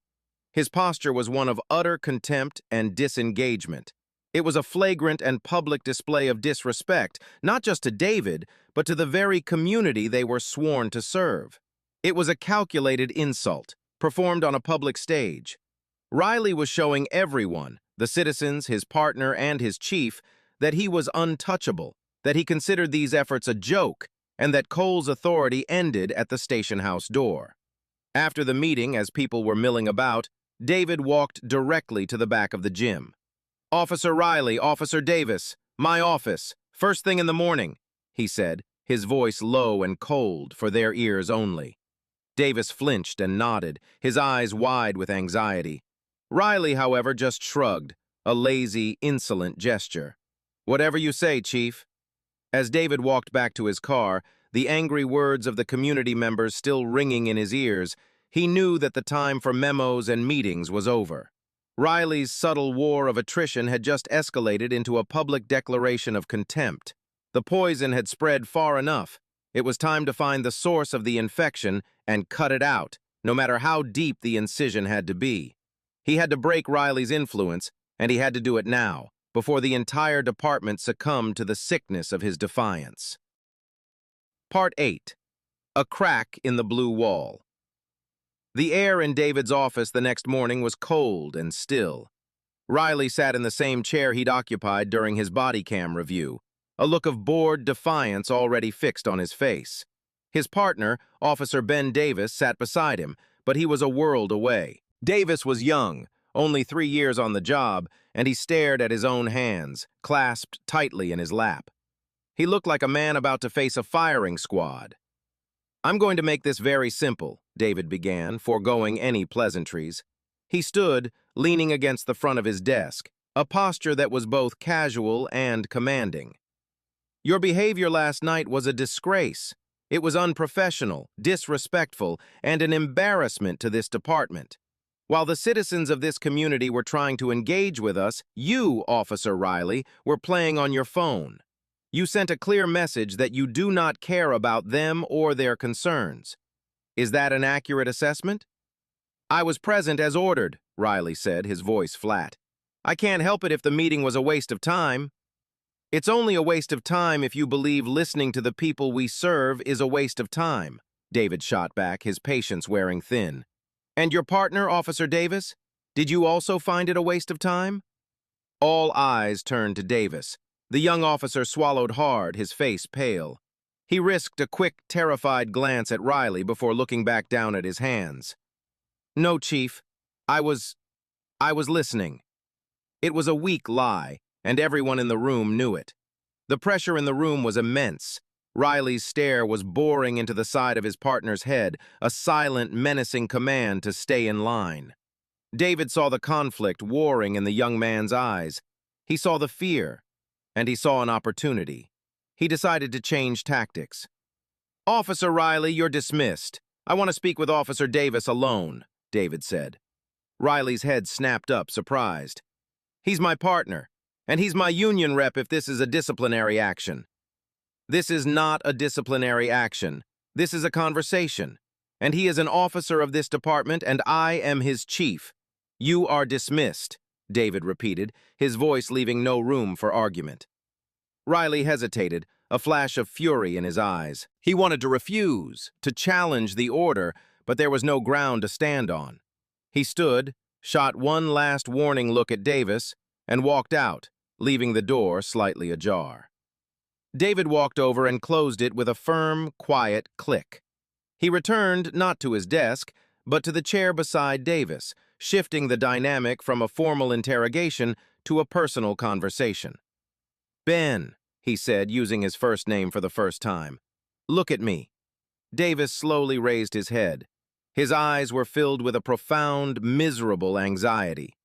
His posture was one of utter contempt and disengagement. It was a flagrant and public display of disrespect, not just to David, but to the very community they were sworn to serve. It was a calculated insult, performed on a public stage. Riley was showing everyone, the citizens, his partner, and his chief, that he was untouchable, that he considered these efforts a joke, and that Cole's authority ended at the station house door. After the meeting, as people were milling about, David walked directly to the back of the gym. "Officer Riley, Officer Davis, my office, first thing in the morning," he said, his voice low and cold for their ears only. Davis flinched and nodded, his eyes wide with anxiety. Riley, however, just shrugged, a lazy, insolent gesture. "Whatever you say, Chief." As David walked back to his car, the angry words of the community members still ringing in his ears, he knew that the time for memos and meetings was over. Riley's subtle war of attrition had just escalated into a public declaration of contempt. The poison had spread far enough. It was time to find the source of the infection and cut it out, no matter how deep the incision had to be. He had to break Riley's influence, and he had to do it now, before the entire department succumbed to the sickness of his defiance. Part 8. A Crack in the Blue Wall. The air in David's office the next morning was cold and still. Riley sat in the same chair he'd occupied during his body cam review, a look of bored defiance already fixed on his face. His partner, Officer Ben Davis, sat beside him, but he was a world away. Davis was young, only 3 years on the job, and he stared at his own hands, clasped tightly in his lap. He looked like a man about to face a firing squad. "I'm going to make this very simple," David began, foregoing any pleasantries. He stood, leaning against the front of his desk, a posture that was both casual and commanding. "Your behavior last night was a disgrace. It was unprofessional, disrespectful, and an embarrassment to this department. While the citizens of this community were trying to engage with us, you, Officer Riley, were playing on your phone. You sent a clear message that you do not care about them or their concerns. Is that an accurate assessment?" "I was present as ordered," Riley said, his voice flat. "I can't help it if the meeting was a waste of time." "It's only a waste of time if you believe listening to the people we serve is a waste of time," David shot back, his patience wearing thin. "And your partner, Officer Davis? Did you also find it a waste of time?" All eyes turned to Davis. The young officer swallowed hard, his face pale. He risked a quick, terrified glance at Riley before looking back down at his hands. "No, Chief. I was listening." It was a weak lie, and everyone in the room knew it. The pressure in the room was immense. Riley's stare was boring into the side of his partner's head, a silent, menacing command to stay in line. David saw the conflict warring in the young man's eyes. He saw the fear, and he saw an opportunity. He decided to change tactics. Officer Riley, you're dismissed. I want to speak with Officer Davis alone, David said. Riley's head snapped up, surprised. He's my partner, and he's my union rep if this is a disciplinary action. This is not a disciplinary action. This is a conversation. And he is an officer of this department, and I am his chief. You are dismissed, David repeated, his voice leaving no room for argument. Riley hesitated, a flash of fury in his eyes. He wanted to refuse, to challenge the order, but there was no ground to stand on. He stood, shot one last warning look at Davis, and walked out, leaving the door slightly ajar. David walked over and closed it with a firm, quiet click. He returned not to his desk, but to the chair beside Davis, shifting the dynamic from a formal interrogation to a personal conversation. "Ben," he said, using his first name for the first time. "Look at me." Davis slowly raised his head. His eyes were filled with a profound, miserable anxiety.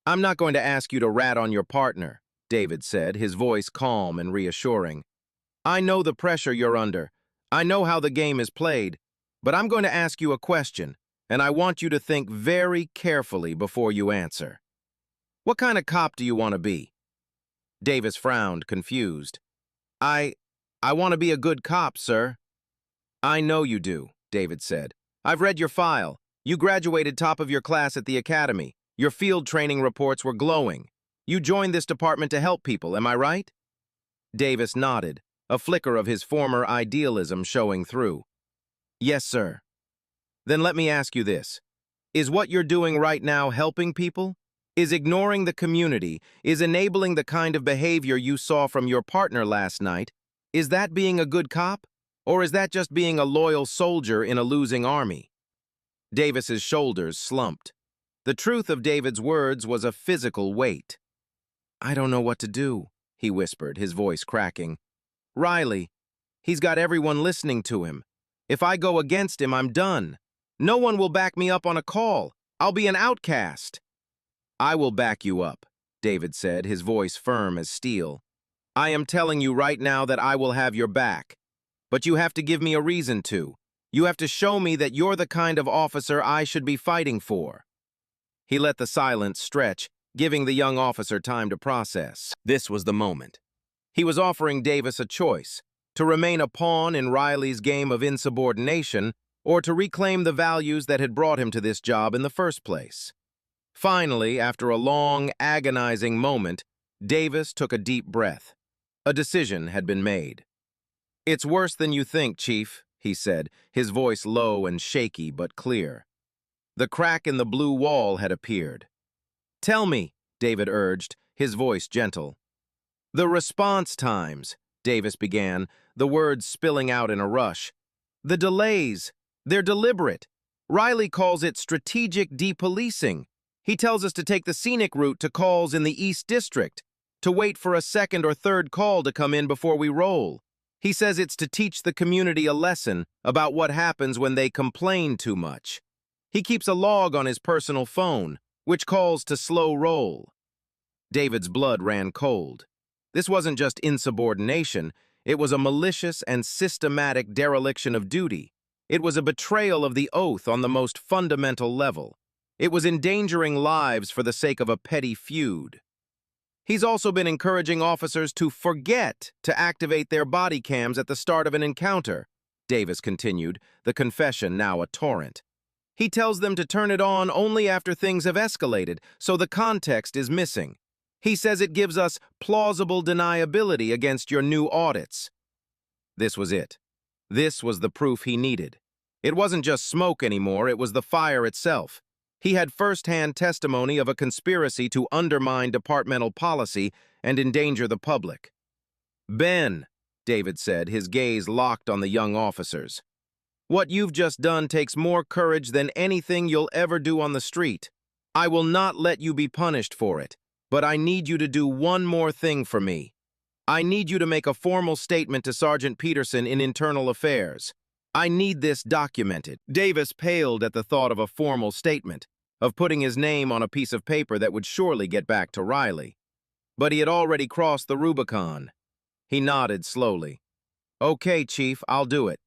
"I'm not going to ask you to rat on your partner," David said, his voice calm and reassuring. "I know the pressure you're under. I know how the game is played, but I'm going to ask you a question, and I want you to think very carefully before you answer. What kind of cop do you want to be?" Davis frowned, confused. I want to be a good cop, sir." "I know you do," David said. "I've read your file. You graduated top of your class at the academy. Your field training reports were glowing. You joined this department to help people, am I right?" Davis nodded, a flicker of his former idealism showing through. "Yes, sir." "Then let me ask you this. Is what you're doing right now helping people? Is ignoring the community, is enabling the kind of behavior you saw from your partner last night, is that being a good cop? Or is that just being a loyal soldier in a losing army?" Davis's shoulders slumped. The truth of David's words was a physical weight. "I don't know what to do," he whispered, his voice cracking. "Riley, he's got everyone listening to him. If I go against him, I'm done. No one will back me up on a call. I'll be an outcast." "I will back you up," David said, his voice firm as steel. "I am telling you right now that I will have your back. But you have to give me a reason to. You have to show me that you're the kind of officer I should be fighting for." He let the silence stretch, giving the young officer time to process. This was the moment. He was offering Davis a choice, to remain a pawn in Riley's game of insubordination, or to reclaim the values that had brought him to this job in the first place. Finally, after a long, agonizing moment, Davis took a deep breath. A decision had been made. "It's worse than you think, Chief," he said, his voice low and shaky but clear. The crack in the blue wall had appeared. "Tell me," David urged, his voice gentle. "The response times," Davis began, the words spilling out in a rush. "The delays, they're deliberate. Riley calls it strategic depolicing. He tells us to take the scenic route to calls in the East District, to wait for a second or third call to come in before we roll. He says it's to teach the community a lesson about what happens when they complain too much. He keeps a log on his personal phone, which calls to slow roll." David's blood ran cold. This wasn't just insubordination, it was a malicious and systematic dereliction of duty. It was a betrayal of the oath on the most fundamental level. It was endangering lives for the sake of a petty feud. He's also been encouraging officers to forget to activate their body cams at the start of an encounter, Davis continued, the confession now a torrent. He tells them to turn it on only after things have escalated, so the context is missing. He says it gives us plausible deniability against your new audits. This was it. This was the proof he needed. It wasn't just smoke anymore, it was the fire itself. He had first-hand testimony of a conspiracy to undermine departmental policy and endanger the public. "Ben," David said, his gaze locked on the young officers. "What you've just done takes more courage than anything you'll ever do on the street. I will not let you be punished for it, but I need you to do one more thing for me. I need you to make a formal statement to Sergeant Peterson in Internal Affairs. I need this documented." Davis paled at the thought of a formal statement, of putting his name on a piece of paper that would surely get back to Riley. But he had already crossed the Rubicon. He nodded slowly. "Okay, Chief, I'll do it.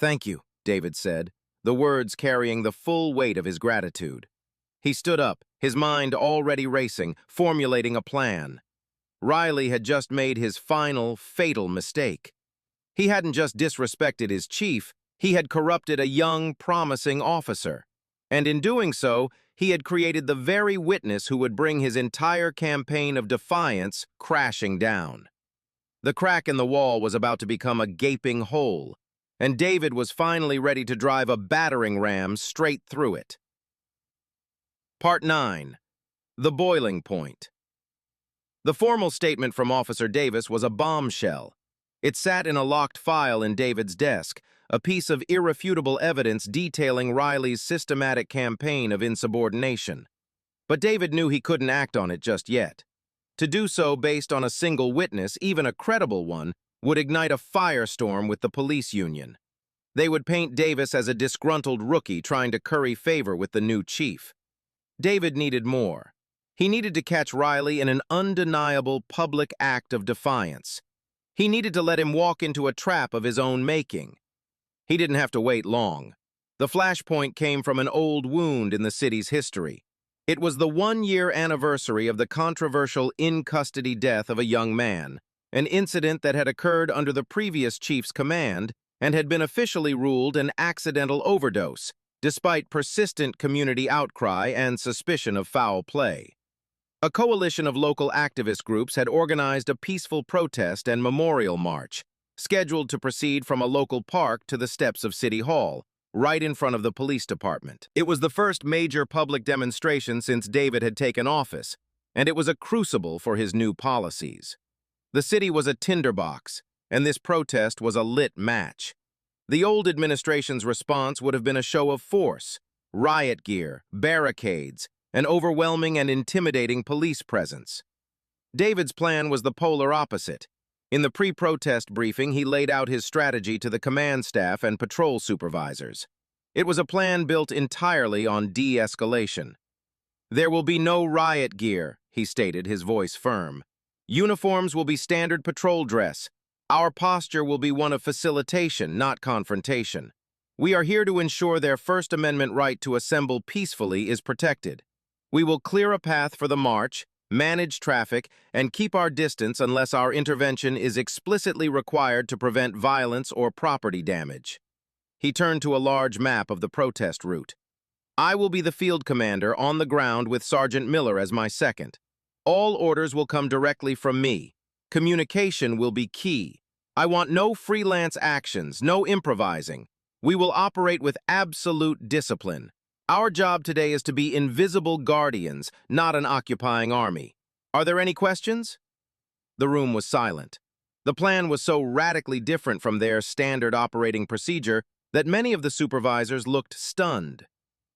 "Thank you," David said, the words carrying the full weight of his gratitude. He stood up, his mind already racing, formulating a plan. Riley had just made his final, fatal mistake. He hadn't just disrespected his chief, he had corrupted a young, promising officer. And in doing so, he had created the very witness who would bring his entire campaign of defiance crashing down. The crack in the wall was about to become a gaping hole, and David was finally ready to drive a battering ram straight through it. Part 9. The Boiling Point. The formal statement from Officer Davis was a bombshell. It sat in a locked file in David's desk, a piece of irrefutable evidence detailing Riley's systematic campaign of insubordination. But David knew he couldn't act on it just yet. To do so based on a single witness, even a credible one, would ignite a firestorm with the police union. They would paint Davis as a disgruntled rookie trying to curry favor with the new chief. David needed more. He needed to catch Riley in an undeniable public act of defiance. He needed to let him walk into a trap of his own making. He didn't have to wait long. The flashpoint came from an old wound in the city's history. It was the one-year anniversary of the controversial in-custody death of a young man, an incident that had occurred under the previous chief's command and had been officially ruled an accidental overdose, despite persistent community outcry and suspicion of foul play. A coalition of local activist groups had organized a peaceful protest and memorial march, scheduled to proceed from a local park to the steps of City Hall, right in front of the police department. It was the first major public demonstration since David had taken office, and it was a crucible for his new policies. The city was a tinderbox, and this protest was a lit match. The old administration's response would have been a show of force, riot gear, barricades, an overwhelming and intimidating police presence. David's plan was the polar opposite. In the pre-protest briefing, he laid out his strategy to the command staff and patrol supervisors. It was a plan built entirely on de-escalation. "There will be no riot gear," he stated, his voice firm. "Uniforms will be standard patrol dress. Our posture will be one of facilitation, not confrontation. We are here to ensure their First Amendment right to assemble peacefully is protected. We will clear a path for the march, manage traffic, and keep our distance unless our intervention is explicitly required to prevent violence or property damage." He turned to a large map of the protest route. "I will be the field commander on the ground with Sergeant Miller as my second. All orders will come directly from me. Communication will be key. I want no freelance actions, no improvising. We will operate with absolute discipline. Our job today is to be invisible guardians, not an occupying army. Are there any questions?" The room was silent. The plan was so radically different from their standard operating procedure that many of the supervisors looked stunned.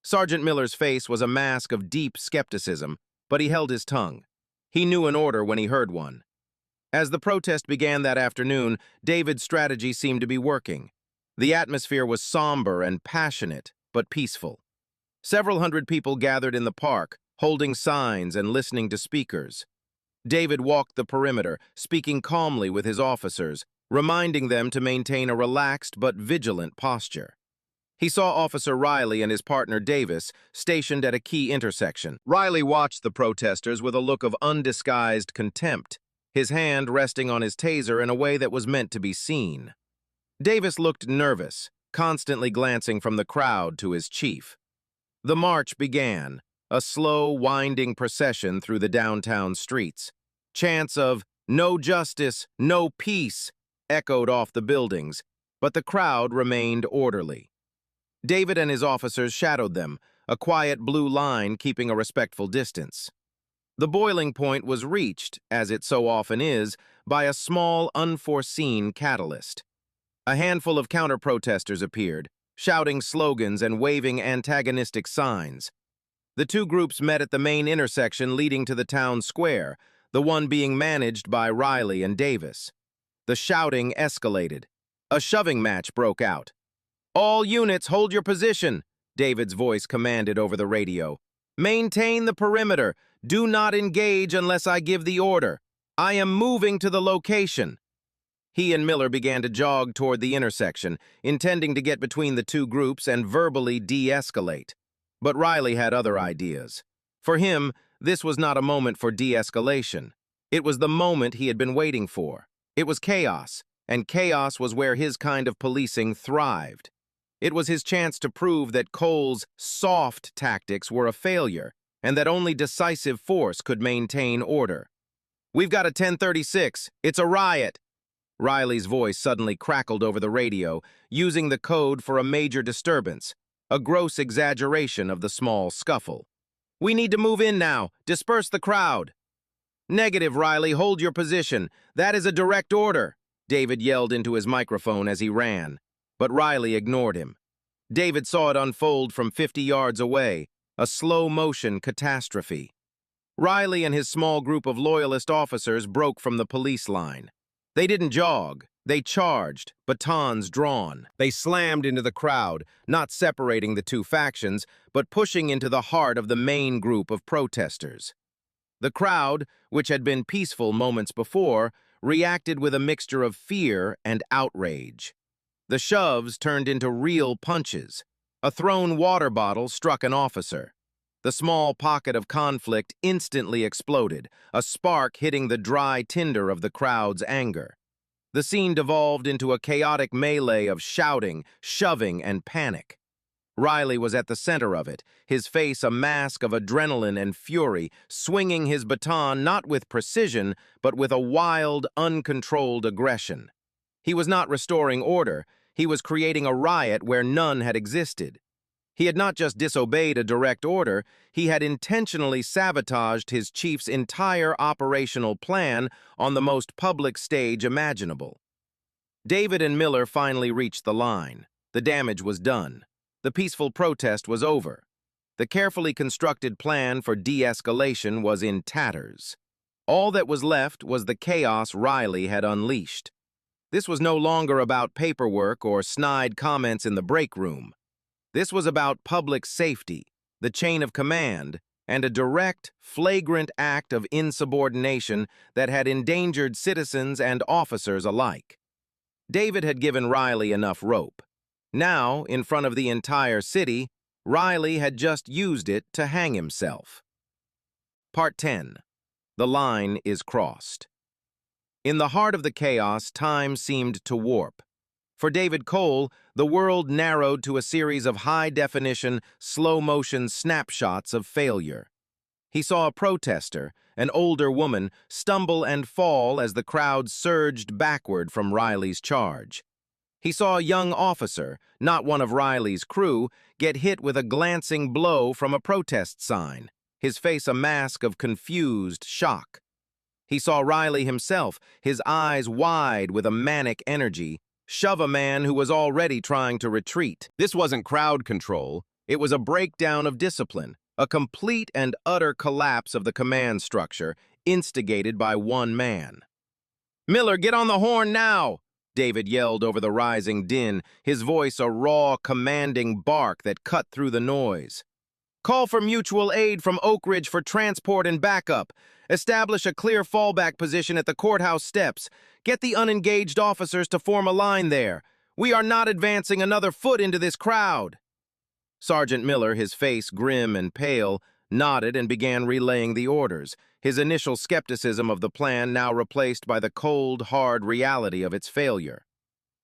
Sergeant Miller's face was a mask of deep skepticism, but he held his tongue. He knew an order when he heard one. As the protest began that afternoon, David's strategy seemed to be working. The atmosphere was somber and passionate, but peaceful. Several hundred people gathered in the park, holding signs and listening to speakers. David walked the perimeter, speaking calmly with his officers, reminding them to maintain a relaxed but vigilant posture. He saw Officer Riley and his partner Davis stationed at a key intersection. Riley watched the protesters with a look of undisguised contempt, his hand resting on his taser in a way that was meant to be seen. Davis looked nervous, constantly glancing from the crowd to his chief. The march began, a slow, winding procession through the downtown streets. Chants of "No justice, no peace" echoed off the buildings, but the crowd remained orderly. David and his officers shadowed them, a quiet blue line keeping a respectful distance. The boiling point was reached, as it so often is, by a small, unforeseen catalyst. A handful of counter-protesters appeared, shouting slogans and waving antagonistic signs. The two groups met at the main intersection leading to the town square, the one being managed by Riley and Davis. The shouting escalated. A shoving match broke out. "All units, hold your position," David's voice commanded over the radio. "Maintain the perimeter. Do not engage unless I give the order. I am moving to the location." He and Miller began to jog toward the intersection, intending to get between the two groups and verbally de-escalate. But Riley had other ideas. For him, this was not a moment for de-escalation. It was the moment he had been waiting for. It was chaos, and chaos was where his kind of policing thrived. It was his chance to prove that Cole's soft tactics were a failure, and that only decisive force could maintain order. "We've got a 1036. It's a riot." Riley's voice suddenly crackled over the radio, using the code for a major disturbance, a gross exaggeration of the small scuffle. "We need to move in now. Disperse the crowd." "Negative, Riley. Hold your position. That is a direct order," David yelled into his microphone as he ran. But Riley ignored him. David saw it unfold from 50 yards away, a slow-motion catastrophe. Riley and his small group of loyalist officers broke from the police line. They didn't jog. They charged, batons drawn. They slammed into the crowd, not separating the two factions, but pushing into the heart of the main group of protesters. The crowd, which had been peaceful moments before, reacted with a mixture of fear and outrage. The shoves turned into real punches. A thrown water bottle struck an officer. The small pocket of conflict instantly exploded, a spark hitting the dry tinder of the crowd's anger. The scene devolved into a chaotic melee of shouting, shoving, and panic. Riley was at the center of it, his face a mask of adrenaline and fury, swinging his baton not with precision, but with a wild, uncontrolled aggression. He was not restoring order, he was creating a riot where none had existed. He had not just disobeyed a direct order, he had intentionally sabotaged his chief's entire operational plan on the most public stage imaginable. David and Miller finally reached the line. The damage was done. The peaceful protest was over. The carefully constructed plan for de-escalation was in tatters. All that was left was the chaos Riley had unleashed. This was no longer about paperwork or snide comments in the break room. This was about public safety, the chain of command, and a direct, flagrant act of insubordination that had endangered citizens and officers alike. David had given Riley enough rope. Now, in front of the entire city, Riley had just used it to hang himself. Part 10. The line is crossed. In the heart of the chaos, time seemed to warp. For David Cole, the world narrowed to a series of high-definition, slow-motion snapshots of failure. He saw a protester, an older woman, stumble and fall as the crowd surged backward from Riley's charge. He saw a young officer, not one of Riley's crew, get hit with a glancing blow from a protest sign, his face a mask of confused shock. He saw Riley himself, his eyes wide with a manic energy, shove a man who was already trying to retreat. This wasn't crowd control. It was a breakdown of discipline, a complete and utter collapse of the command structure, instigated by one man. "Miller, get on the horn now!" David yelled over the rising din, his voice a raw, commanding bark that cut through the noise. "Call for mutual aid from Oak Ridge for transport and backup. Establish a clear fallback position at the courthouse steps. Get the unengaged officers to form a line there. We are not advancing another foot into this crowd." Sergeant Miller, his face grim and pale, nodded and began relaying the orders, his initial skepticism of the plan now replaced by the cold, hard reality of its failure.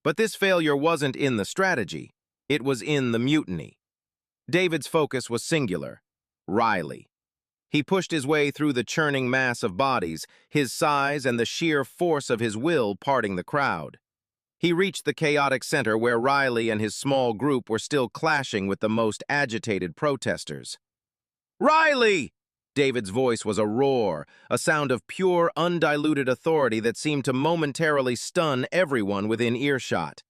But this failure wasn't in the strategy. It was in the mutiny. David's focus was singular: Riley. He pushed his way through the churning mass of bodies, his size and the sheer force of his will parting the crowd. He reached the chaotic center where Riley and his small group were still clashing with the most agitated protesters. "Riley!" David's voice was a roar, a sound of pure, undiluted authority that seemed to momentarily stun everyone within earshot.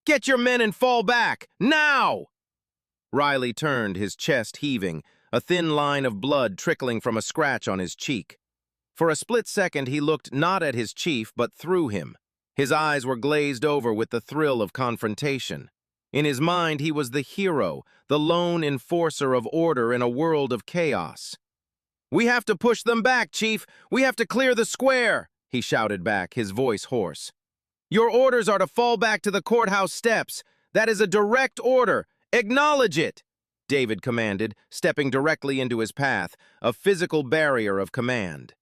"Get your men and fall back, now!" Riley turned, his chest heaving, a thin line of blood trickling from a scratch on his cheek. For a split second, he looked not at his chief, but through him. His eyes were glazed over with the thrill of confrontation. In his mind, he was the hero, the lone enforcer of order in a world of chaos. "We have to push them back, Chief! We have to clear the square!" he shouted back, his voice hoarse. Your orders are to fall back to the courthouse steps. That is a direct order. Acknowledge it, David commanded, stepping directly into his path, a physical barrier of command.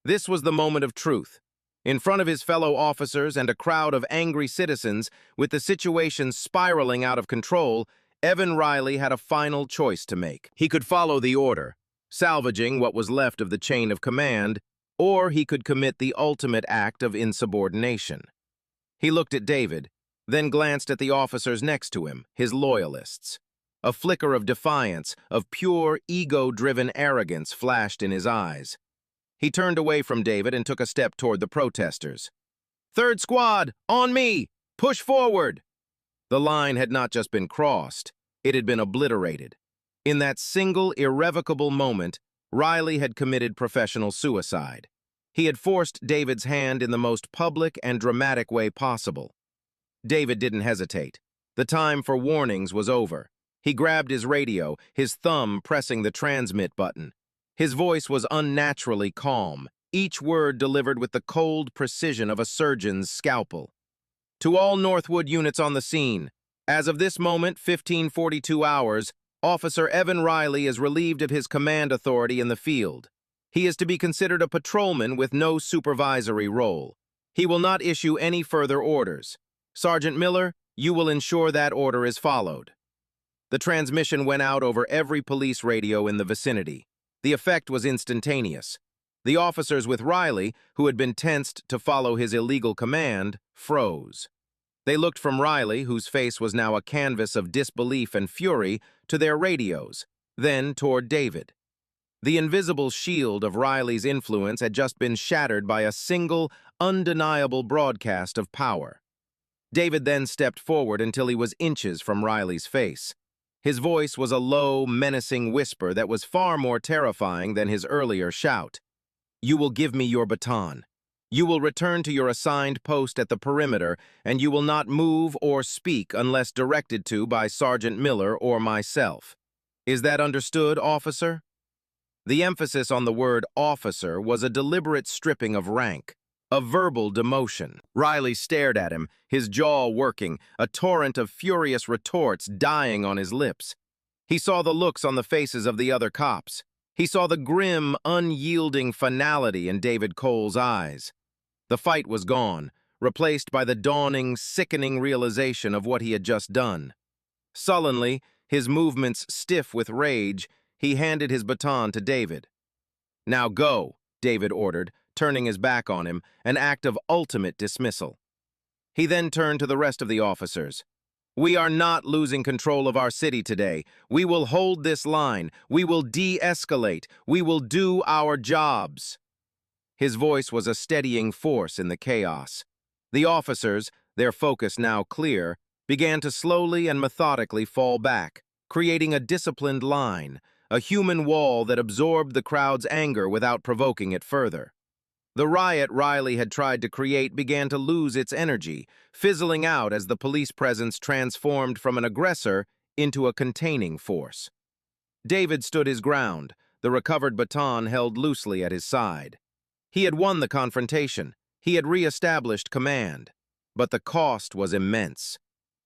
This was the moment of truth. In front of his fellow officers and a crowd of angry citizens, with the situation spiraling out of control, Evan Riley had a final choice to make. He could follow the order, salvaging what was left of the chain of command, or he could commit the ultimate act of insubordination. He looked at David, then glanced at the officers next to him, his loyalists. A flicker of defiance, of pure ego-driven arrogance flashed in his eyes. He turned away from David and took a step toward the protesters. "Third squad, on me! Push forward!" The line had not just been crossed, it had been obliterated. In that single, irrevocable moment, Riley had committed professional suicide. He had forced David's hand in the most public and dramatic way possible. David didn't hesitate. The time for warnings was over. He grabbed his radio, his thumb pressing the transmit button. His voice was unnaturally calm, each word delivered with the cold precision of a surgeon's scalpel. "To all Northwood units on the scene, as of this moment, 1542 hours, Officer Evan Riley is relieved of his command authority in the field. He is to be considered a patrolman with no supervisory role. He will not issue any further orders. Sergeant Miller, you will ensure that order is followed." The transmission went out over every police radio in the vicinity. The effect was instantaneous. The officers with Riley, who had been tensed to follow his illegal command, froze. They looked from Riley, whose face was now a canvas of disbelief and fury, to their radios, then toward David. The invisible shield of Riley's influence had just been shattered by a single, undeniable broadcast of power. David then stepped forward until he was inches from Riley's face. His voice was a low, menacing whisper that was far more terrifying than his earlier shout. "You will give me your baton. You will return to your assigned post at the perimeter, and you will not move or speak unless directed to by Sergeant Miller or myself. Is that understood, officer?" The emphasis on the word officer was a deliberate stripping of rank, a verbal demotion. Riley stared at him, his jaw working, a torrent of furious retorts dying on his lips. He saw the looks on the faces of the other cops. He saw the grim, unyielding finality in David Cole's eyes. The fight was gone, replaced by the dawning, sickening realization of what he had just done. Sullenly, his movements stiff with rage, he handed his baton to David. "Now go," David ordered, turning his back on him, an act of ultimate dismissal. He then turned to the rest of the officers. "We are not losing control of our city today. We will hold this line. We will de-escalate. We will do our jobs." His voice was a steadying force in the chaos. The officers, their focus now clear, began to slowly and methodically fall back, creating a disciplined line, a human wall that absorbed the crowd's anger without provoking it further. The riot Riley had tried to create began to lose its energy, fizzling out as the police presence transformed from an aggressor into a containing force. David stood his ground, the recovered baton held loosely at his side. He had won the confrontation. He had re-established command. But the cost was immense.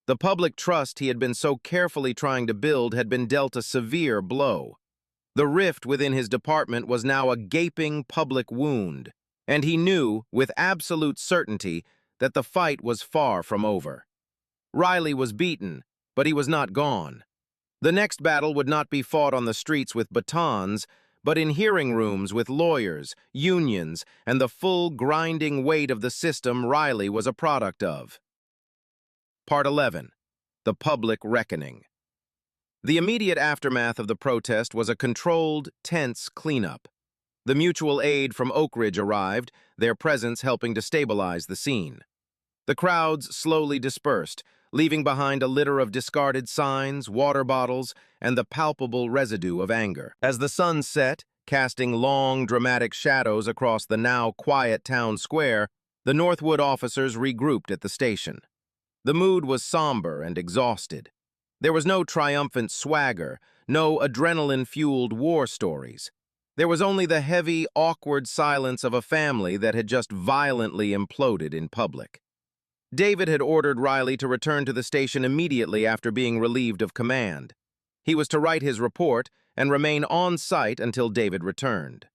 The public trust he had been so carefully trying to build had been dealt a severe blow. The rift within his department was now a gaping public wound, and he knew, with absolute certainty, that the fight was far from over. Riley was beaten, but he was not gone. The next battle would not be fought on the streets with batons, but in hearing rooms with lawyers, unions, and the full grinding weight of the system Riley was a product of. Part 11. The Public Reckoning. The immediate aftermath of the protest was a controlled, tense cleanup. The mutual aid from Oak Ridge arrived, their presence helping to stabilize the scene. The crowds slowly dispersed, leaving behind a litter of discarded signs, water bottles, and the palpable residue of anger. As the sun set, casting long, dramatic shadows across the now quiet town square, the Northwood officers regrouped at the station. The mood was somber and exhausted. There was no triumphant swagger, no adrenaline-fueled war stories. There was only the heavy, awkward silence of a family that had just violently imploded in public. David had ordered Riley to return to the station immediately after being relieved of command. He was to write his report and remain on site until David returned.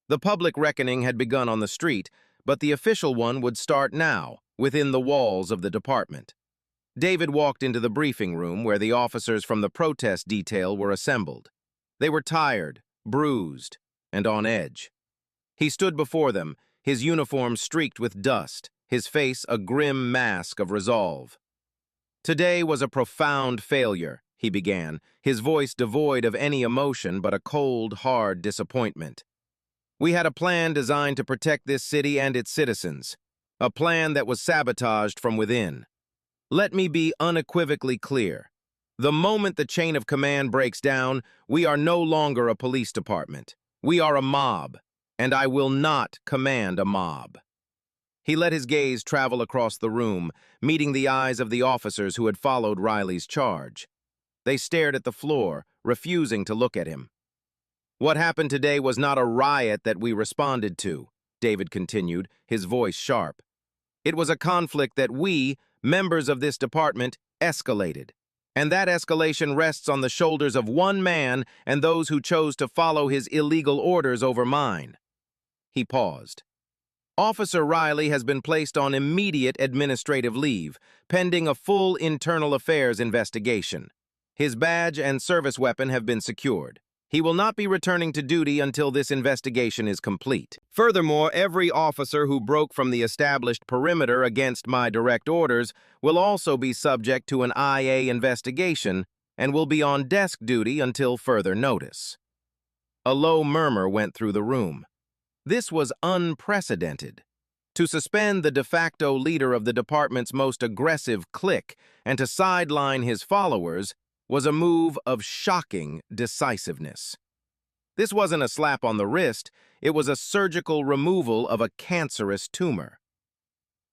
The public reckoning had begun on the street, but the official one would start now, within the walls of the department. David walked into the briefing room where the officers from the protest detail were assembled. They were tired, bruised, and on edge. He stood before them, his uniform streaked with dust, his face a grim mask of resolve. "Today was a profound failure," he began, his voice devoid of any emotion but a cold, hard disappointment. "We had a plan designed to protect this city and its citizens, a plan that was sabotaged from within. Let me be unequivocally clear. The moment the chain of command breaks down, we are no longer a police department. We are a mob, and I will not command a mob." He let his gaze travel across the room, meeting the eyes of the officers who had followed Riley's charge. They stared at the floor, refusing to look at him. "What happened today was not a riot that we responded to," David continued, his voice sharp. "It was a conflict that we, members of this department, escalated. And that escalation rests on the shoulders of one man and those who chose to follow his illegal orders over mine." He paused. "Officer Riley has been placed on immediate administrative leave, pending a full internal affairs investigation. His badge and service weapon have been secured. He will not be returning to duty until this investigation is complete. Furthermore, every officer who broke from the established perimeter against my direct orders will also be subject to an IA investigation and will be on desk duty until further notice." A low murmur went through the room. This was unprecedented. To suspend the de facto leader of the department's most aggressive clique and to sideline his followers was a move of shocking decisiveness. This wasn't a slap on the wrist, it was a surgical removal of a cancerous tumor.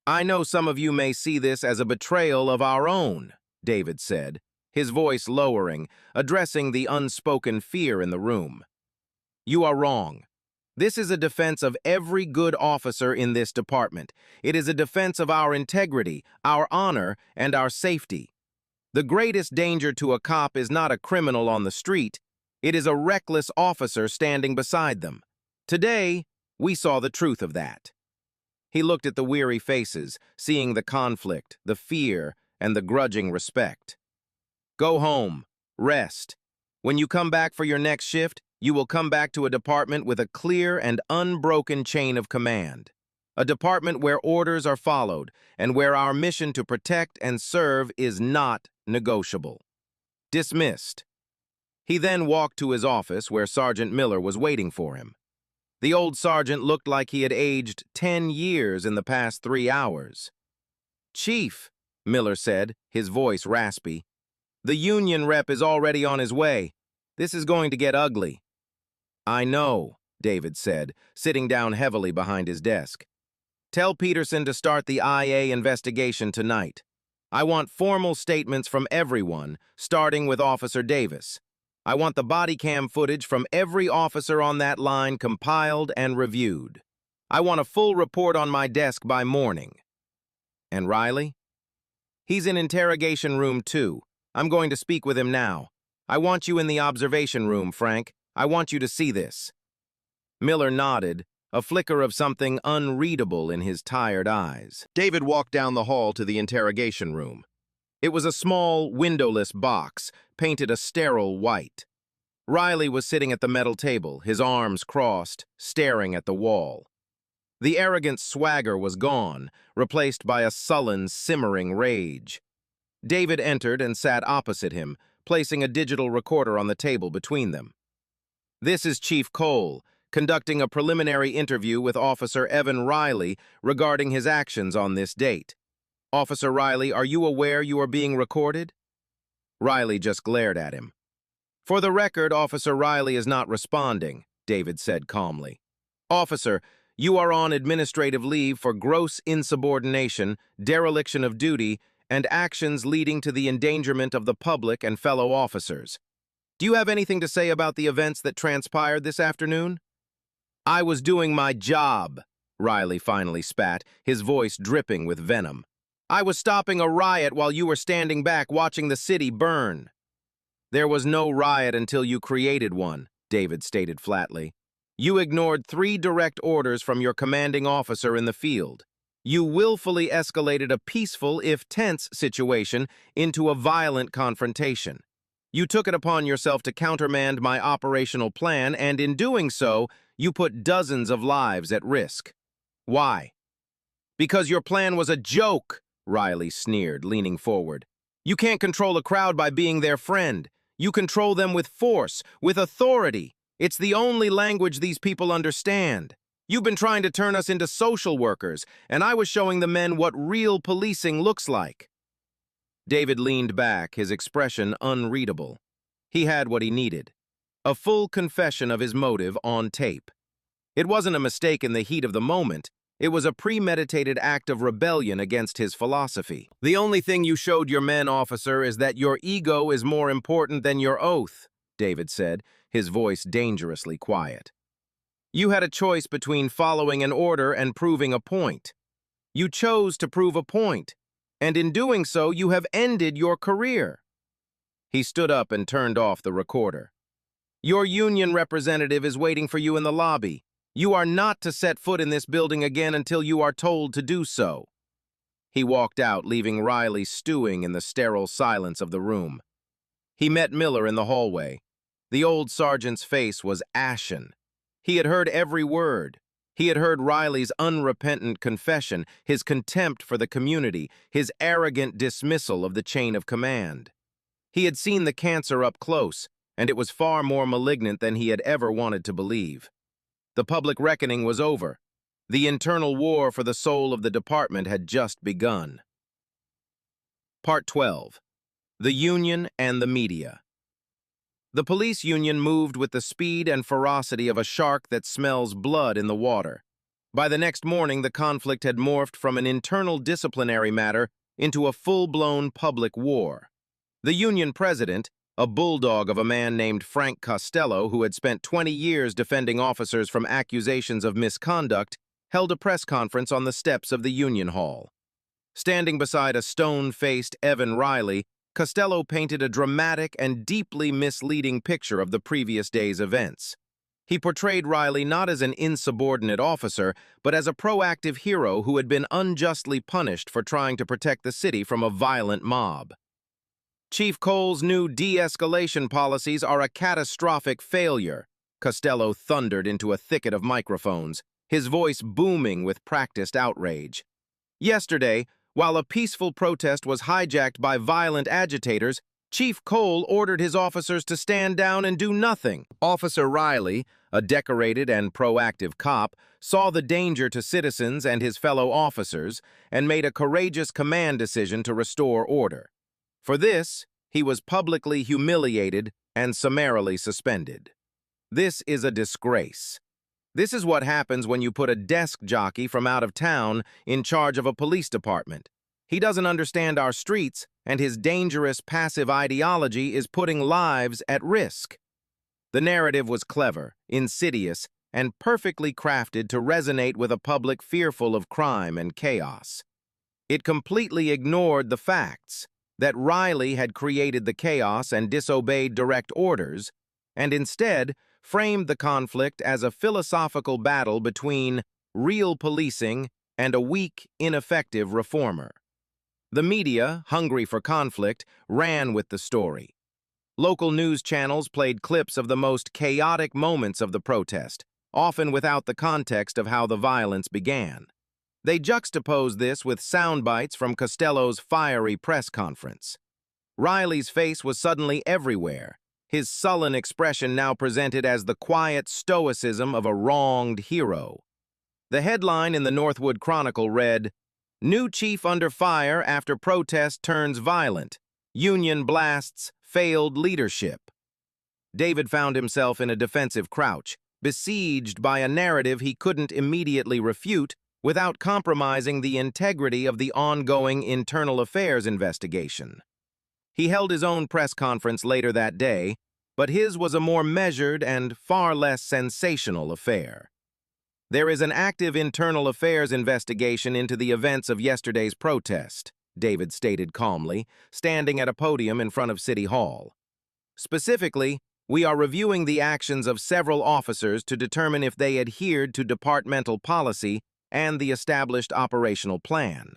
"I know some of you may see this as a betrayal of our own," David said, his voice lowering, addressing the unspoken fear in the room. "You are wrong. This is a defense of every good officer in this department. It is a defense of our integrity, our honor, and our safety. The greatest danger to a cop is not a criminal on the street. It is a reckless officer standing beside them. Today, we saw the truth of that." He looked at the weary faces, seeing the conflict, the fear, and the grudging respect. "Go home. Rest. When you come back for your next shift, you will come back to a department with a clear and unbroken chain of command. A department where orders are followed and where our mission to protect and serve is not negotiable. Dismissed." He then walked to his office where Sergeant Miller was waiting for him. The old sergeant looked like he had aged 10 years in the past 3 hours. "Chief," Miller said, his voice raspy, "the union rep is already on his way. This is going to get ugly." "I know," David said, sitting down heavily behind his desk. "Tell Peterson to start the IA investigation tonight. I want formal statements from everyone, starting with Officer Davis. I want the body cam footage from every officer on that line compiled and reviewed. I want a full report on my desk by morning." "And Riley?" "He's in interrogation room 2. I'm going to speak with him now. I want you in the observation room, Frank. I want you to see this." Miller nodded, a flicker of something unreadable in his tired eyes. David walked down the hall to the interrogation room. It was a small, windowless box, painted a sterile white. Riley was sitting at the metal table, his arms crossed, staring at the wall. The arrogant swagger was gone, replaced by a sullen, simmering rage. David entered and sat opposite him, placing a digital recorder on the table between them. "This is Chief Cole, conducting a preliminary interview with Officer Evan Riley regarding his actions on this date. Officer Riley, are you aware you are being recorded?" Riley just glared at him. "For the record, Officer Riley is not responding," David said calmly. "Officer, you are on administrative leave for gross insubordination, dereliction of duty, and actions leading to the endangerment of the public and fellow officers. Do you have anything to say about the events that transpired this afternoon?" "I was doing my job," Riley finally spat, his voice dripping with venom. I was stopping a riot while you were standing back watching the city burn. There was no riot until you created one, David stated flatly. You ignored 3 direct orders from your commanding officer in the field. You willfully escalated a peaceful, if tense, situation into a violent confrontation. You took it upon yourself to countermand my operational plan, and in doing so, you put dozens of lives at risk. Why? Because your plan was a joke, Riley sneered, leaning forward. You can't control a crowd by being their friend. You control them with force, with authority. It's the only language these people understand. You've been trying to turn us into social workers, and I was showing the men what real policing looks like. David leaned back, his expression unreadable. He had what he needed. A full confession of his motive on tape. It wasn't a mistake in the heat of the moment. It was a premeditated act of rebellion against his philosophy. The only thing you showed your men, officer, is that your ego is more important than your oath, David said, his voice dangerously quiet. You had a choice between following an order and proving a point. You chose to prove a point, and in doing so, you have ended your career. He stood up and turned off the recorder. Your union representative is waiting for you in the lobby. You are not to set foot in this building again until you are told to do so. He walked out, leaving Riley stewing in the sterile silence of the room. He met Miller in the hallway. The old sergeant's face was ashen. He had heard every word. He had heard Riley's unrepentant confession, his contempt for the community, his arrogant dismissal of the chain of command. He had seen the cancer up close, and it was far more malignant than he had ever wanted to believe. The public reckoning was over. The internal war for the soul of the department had just begun. Part 12. The Union and the Media. The police union moved with the speed and ferocity of a shark that smells blood in the water. By the next morning, the conflict had morphed from an internal disciplinary matter into a full-blown public war. The union president, a bulldog of a man named Frank Costello, who had spent 20 years defending officers from accusations of misconduct, held a press conference on the steps of the Union Hall. Standing beside a stone-faced Evan Riley, Costello painted a dramatic and deeply misleading picture of the previous day's events. He portrayed Riley not as an insubordinate officer, but as a proactive hero who had been unjustly punished for trying to protect the city from a violent mob. Chief Cole's new de-escalation policies are a catastrophic failure, Costello thundered into a thicket of microphones, his voice booming with practiced outrage. Yesterday, while a peaceful protest was hijacked by violent agitators, Chief Cole ordered his officers to stand down and do nothing. Officer Riley, a decorated and proactive cop, saw the danger to citizens and his fellow officers and made a courageous command decision to restore order. For this, he was publicly humiliated and summarily suspended. This is a disgrace. This is what happens when you put a desk jockey from out of town in charge of a police department. He doesn't understand our streets, and his dangerous passive ideology is putting lives at risk. The narrative was clever, insidious, and perfectly crafted to resonate with a public fearful of crime and chaos. It completely ignored the facts that Riley had created the chaos and disobeyed direct orders, and instead framed the conflict as a philosophical battle between real policing and a weak, ineffective reformer. The media, hungry for conflict, ran with the story. Local news channels played clips of the most chaotic moments of the protest, often without the context of how the violence began. They juxtaposed this with sound bites from Costello's fiery press conference. Riley's face was suddenly everywhere, his sullen expression now presented as the quiet stoicism of a wronged hero. The headline in the Northwood Chronicle read, "New Chief Under Fire After Protest Turns Violent. Union Blasts Failed Leadership." David found himself in a defensive crouch, besieged by a narrative he couldn't immediately refute without compromising the integrity of the ongoing internal affairs investigation. He held his own press conference later that day, but his was a more measured and far less sensational affair. There is an active internal affairs investigation into the events of yesterday's protest, David stated calmly, standing at a podium in front of City Hall. Specifically, we are reviewing the actions of several officers to determine if they adhered to departmental policy and the established operational plan.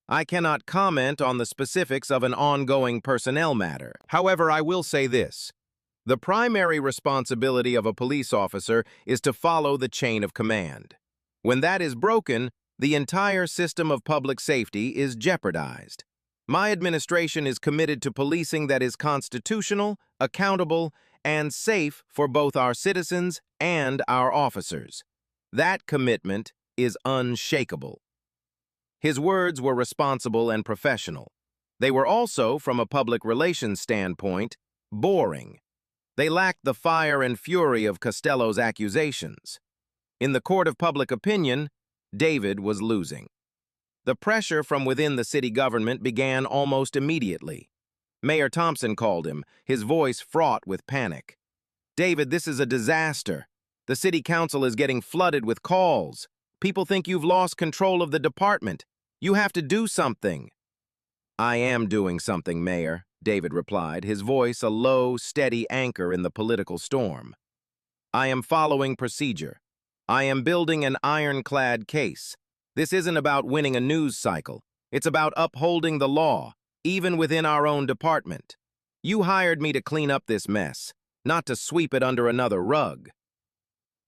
I cannot comment on the specifics of an ongoing personnel matter. However, I will say this. The primary responsibility of a police officer is to follow the chain of command. When that is broken, the entire system of public safety is jeopardized. My administration is committed to policing that is constitutional, accountable, and safe for both our citizens and our officers. That commitment is unshakable. His words were responsible and professional. They were also, from a public relations standpoint, boring. They lacked the fire and fury of Costello's accusations. In the court of public opinion, David was losing. The pressure from within the city government began almost immediately. Mayor Thompson called him, his voice fraught with panic. "David, this is a disaster. The city council is getting flooded with calls. People think you've lost control of the department. You have to do something." "I am doing something, Mayor," David replied, his voice a low, steady anchor in the political storm. "I am following procedure. I am building an ironclad case. This isn't about winning a news cycle. It's about upholding the law, even within our own department. You hired me to clean up this mess, not to sweep it under another rug."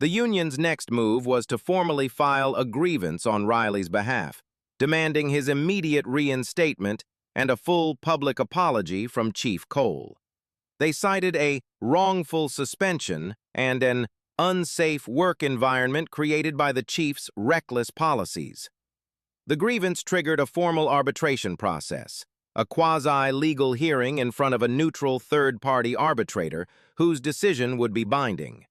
The union's next move was to formally file a grievance on Riley's behalf, demanding his immediate reinstatement and a full public apology from Chief Cole. They cited a wrongful suspension and an unsafe work environment created by the chief's reckless policies. The grievance triggered a formal arbitration process, a quasi-legal hearing in front of a neutral third-party arbitrator whose decision would be binding.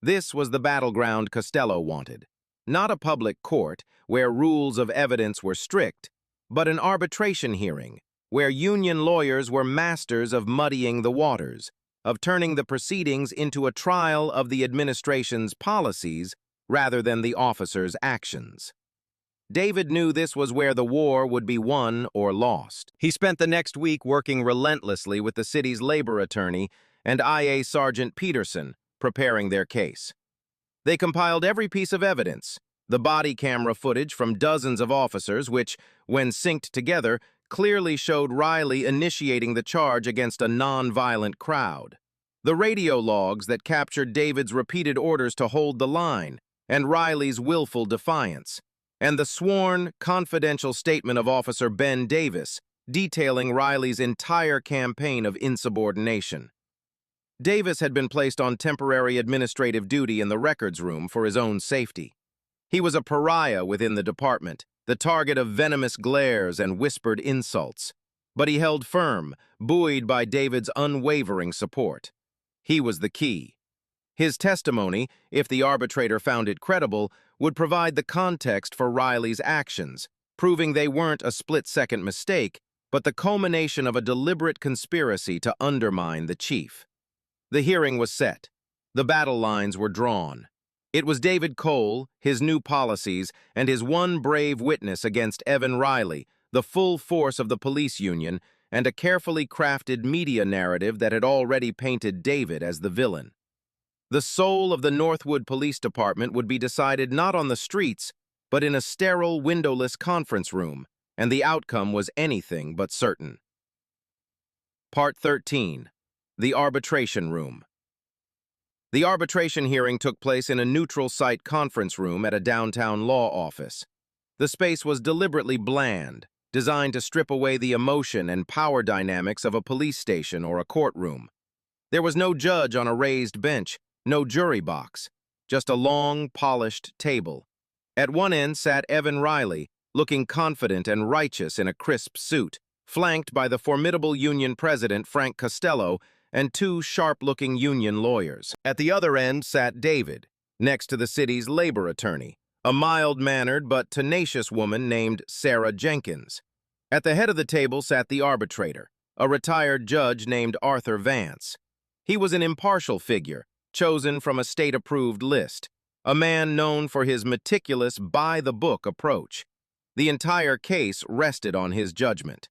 This was the battleground Costello wanted. Not a public court where rules of evidence were strict, but an arbitration hearing where union lawyers were masters of muddying the waters, of turning the proceedings into a trial of the administration's policies rather than the officers' actions. David knew this was where the war would be won or lost. He spent the next week working relentlessly with the city's labor attorney and IA Sergeant Peterson, preparing their case. They compiled every piece of evidence, the body camera footage from dozens of officers which, when synced together, clearly showed Riley initiating the charge against a non-violent crowd. The radio logs that captured David's repeated orders to hold the line, and Riley's willful defiance, and the sworn, confidential statement of Officer Ben Davis detailing Riley's entire campaign of insubordination. Davis had been placed on temporary administrative duty in the records room for his own safety. He was a pariah within the department, the target of venomous glares and whispered insults. But he held firm, buoyed by David's unwavering support. He was the key. His testimony, if the arbitrator found it credible, would provide the context for Riley's actions, proving they weren't a split-second mistake, but the culmination of a deliberate conspiracy to undermine the chief. The hearing was set. The battle lines were drawn. It was David Cole, his new policies, and his one brave witness against Evan Riley, the full force of the police union, and a carefully crafted media narrative that had already painted David as the villain. The soul of the Northwood Police Department would be decided not on the streets, but in a sterile, windowless conference room, and the outcome was anything but certain. Part 13. The Arbitration Room. The arbitration hearing took place in a neutral-site conference room at a downtown law office. The space was deliberately bland, designed to strip away the emotion and power dynamics of a police station or a courtroom. There was no judge on a raised bench, no jury box, just a long, polished table. At one end sat Evan Riley, looking confident and righteous in a crisp suit, flanked by the formidable union president Frank Costello and two sharp-looking union lawyers. At the other end sat David, next to the city's labor attorney, a mild-mannered but tenacious woman named Sarah Jenkins. At the head of the table sat the arbitrator, a retired judge named Arthur Vance. He was an impartial figure, chosen from a state-approved list, a man known for his meticulous, by-the-book approach. The entire case rested on his judgment.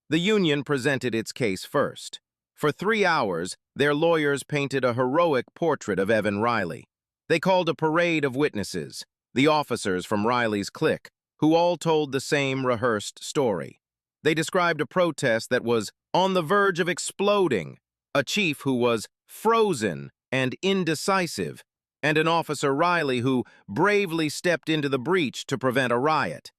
The union presented its case first. For 3 hours, their lawyers painted a heroic portrait of Evan Riley. They called a parade of witnesses, the officers from Riley's clique, who all told the same rehearsed story. They described a protest that was on the verge of exploding, a chief who was frozen and indecisive, and an officer Riley who bravely stepped into the breach to prevent a riot.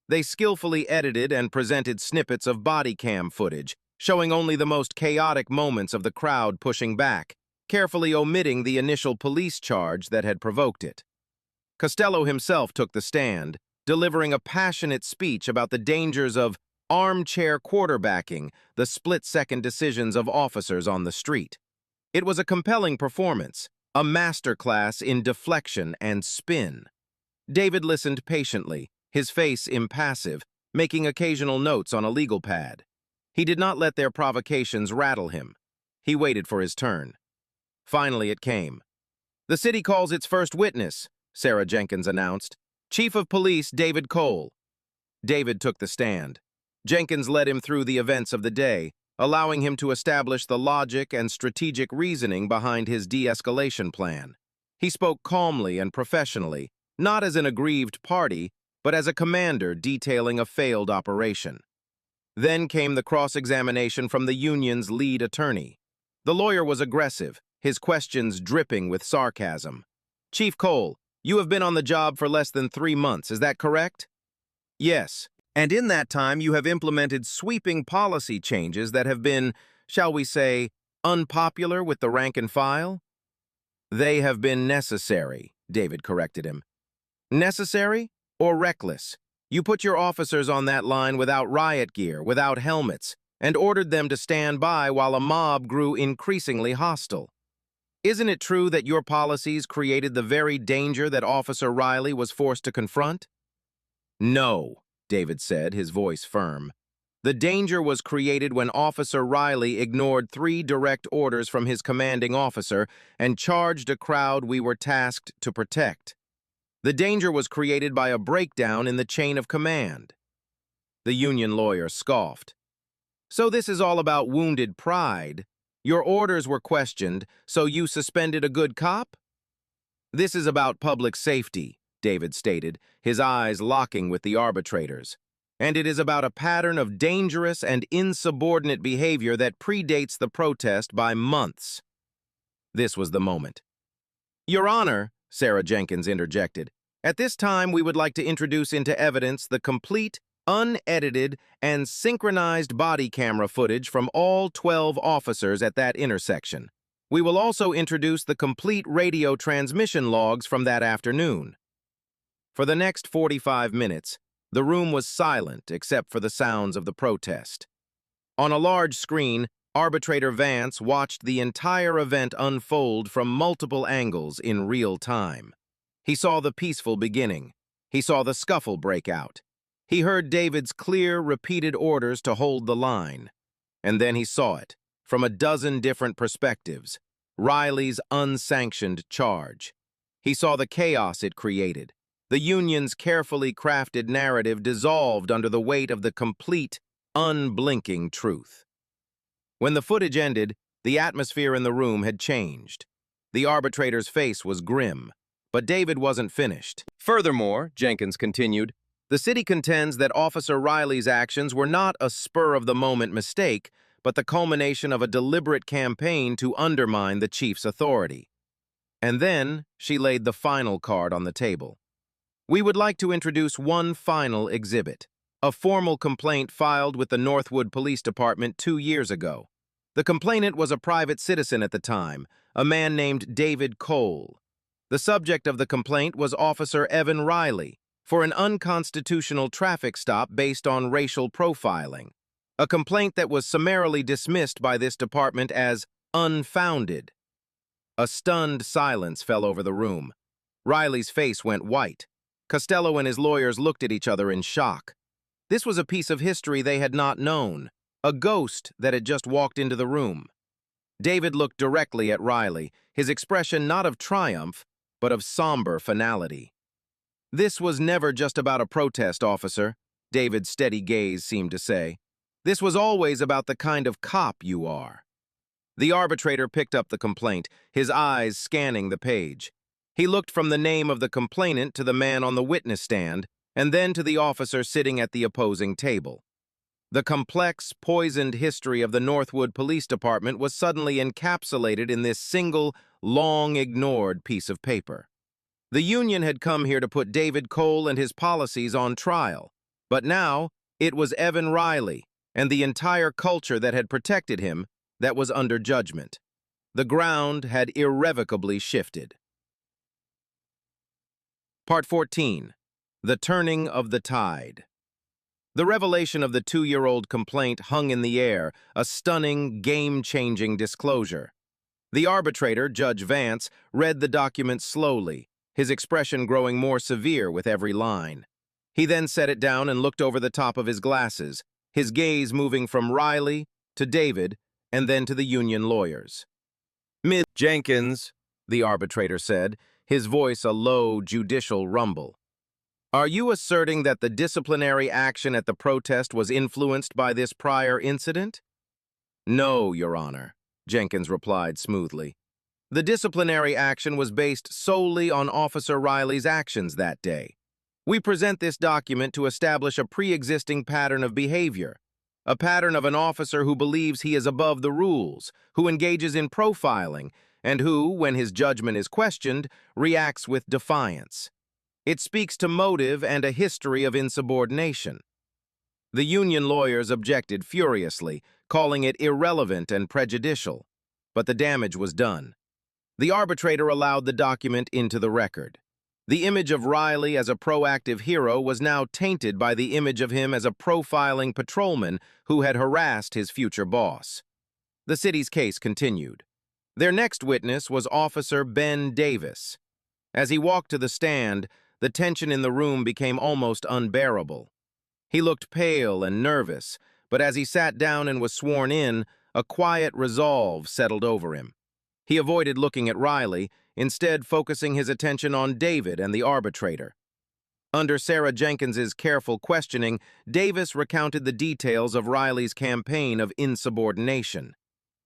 They skillfully edited and presented snippets of body cam footage, showing only the most chaotic moments of the crowd pushing back, carefully omitting the initial police charge that had provoked it. Costello himself took the stand, delivering a passionate speech about the dangers of armchair quarterbacking, the split-second decisions of officers on the street. It was a compelling performance, a masterclass in deflection and spin. David listened patiently, his face impassive, making occasional notes on a legal pad. He did not let their provocations rattle him. He waited for his turn. Finally, it came. "The city calls its first witness," Sarah Jenkins announced. "Chief of Police David Cole." David took the stand. Jenkins led him through the events of the day, allowing him to establish the logic and strategic reasoning behind his de-escalation plan. He spoke calmly and professionally, not as an aggrieved party, but as a commander detailing a failed operation. Then came the cross-examination from the union's lead attorney. The lawyer was aggressive, his questions dripping with sarcasm. "Chief Cole, you have been on the job for less than 3 months, is that correct?" "Yes. And in that time, you have implemented sweeping policy changes that have been, shall we say, unpopular with the rank and file?" "They have been necessary," David corrected him. "Necessary or reckless? You put your officers on that line without riot gear, without helmets, and ordered them to stand by while a mob grew increasingly hostile. Isn't it true that your policies created the very danger that Officer Riley was forced to confront?" "No," David said, his voice firm. "The danger was created when Officer Riley ignored 3 direct orders from his commanding officer and charged a crowd we were tasked to protect. The danger was created by a breakdown in the chain of command." The union lawyer scoffed. "So this is all about wounded pride? Your orders were questioned, so you suspended a good cop?" "This is about public safety," David stated, his eyes locking with the arbitrators. "And it is about a pattern of dangerous and insubordinate behavior that predates the protest by months." This was the moment. "Your Honor," Sarah Jenkins interjected, "at this time we would like to introduce into evidence the complete, unedited, and synchronized body camera footage from all 12 officers at that intersection. We will also introduce the complete radio transmission logs from that afternoon." For the next 45 minutes, the room was silent except for the sounds of the protest. On a large screen, Arbitrator Vance watched the entire event unfold from multiple angles in real time. He saw the peaceful beginning. He saw the scuffle break out. He heard David's clear, repeated orders to hold the line. And then he saw it, from a dozen different perspectives, Riley's unsanctioned charge. He saw the chaos it created. The union's carefully crafted narrative dissolved under the weight of the complete, unblinking truth. When the footage ended, the atmosphere in the room had changed. The arbitrator's face was grim, but David wasn't finished. "Furthermore," Jenkins continued, "the city contends that Officer Riley's actions were not a spur-of-the-moment mistake, but the culmination of a deliberate campaign to undermine the chief's authority." And then she laid the final card on the table. "We would like to introduce one final exhibit, a formal complaint filed with the Northwood Police Department 2 years ago. The complainant was a private citizen at the time, a man named David Cole. The subject of the complaint was Officer Evan Riley for an unconstitutional traffic stop based on racial profiling, a complaint that was summarily dismissed by this department as unfounded." A stunned silence fell over the room. Riley's face went white. Costello and his lawyers looked at each other in shock. This was a piece of history they had not known, a ghost that had just walked into the room. David looked directly at Riley, his expression not of triumph, but of somber finality. "This was never just about a protest, officer," David's steady gaze seemed to say. "This was always about the kind of cop you are." The arbitrator picked up the complaint, his eyes scanning the page. He looked from the name of the complainant to the man on the witness stand, and then to the officer sitting at the opposing table. The complex, poisoned history of the Northwood Police Department was suddenly encapsulated in this single, long-ignored piece of paper. The union had come here to put David Cole and his policies on trial, but now it was Evan Riley and the entire culture that had protected him that was under judgment. The ground had irrevocably shifted. Part 14. The Turning of the Tide. The revelation of the 2-year-old complaint hung in the air, a stunning, game-changing disclosure. The arbitrator, Judge Vance, read the document slowly, his expression growing more severe with every line. He then set it down and looked over the top of his glasses, his gaze moving from Riley to David and then to the union lawyers. "Ms. Jenkins," the arbitrator said, his voice a low, judicial rumble. "Are you asserting that the disciplinary action at the protest was influenced by this prior incident?" "No, Your Honor," Jenkins replied smoothly. "The disciplinary action was based solely on Officer Riley's actions that day. We present this document to establish a pre-existing pattern of behavior, a pattern of an officer who believes he is above the rules, who engages in profiling, and who, when his judgment is questioned, reacts with defiance. It speaks to motive and a history of insubordination." The union lawyers objected furiously, calling it irrelevant and prejudicial. But the damage was done. The arbitrator allowed the document into the record. The image of Riley as a proactive hero was now tainted by the image of him as a profiling patrolman who had harassed his future boss. The city's case continued. Their next witness was Officer Ben Davis. As he walked to the stand, the tension in the room became almost unbearable. He looked pale and nervous, but as he sat down and was sworn in, a quiet resolve settled over him. He avoided looking at Riley, instead focusing his attention on David and the arbitrator. Under Sarah Jenkins's careful questioning, Davis recounted the details of Riley's campaign of insubordination.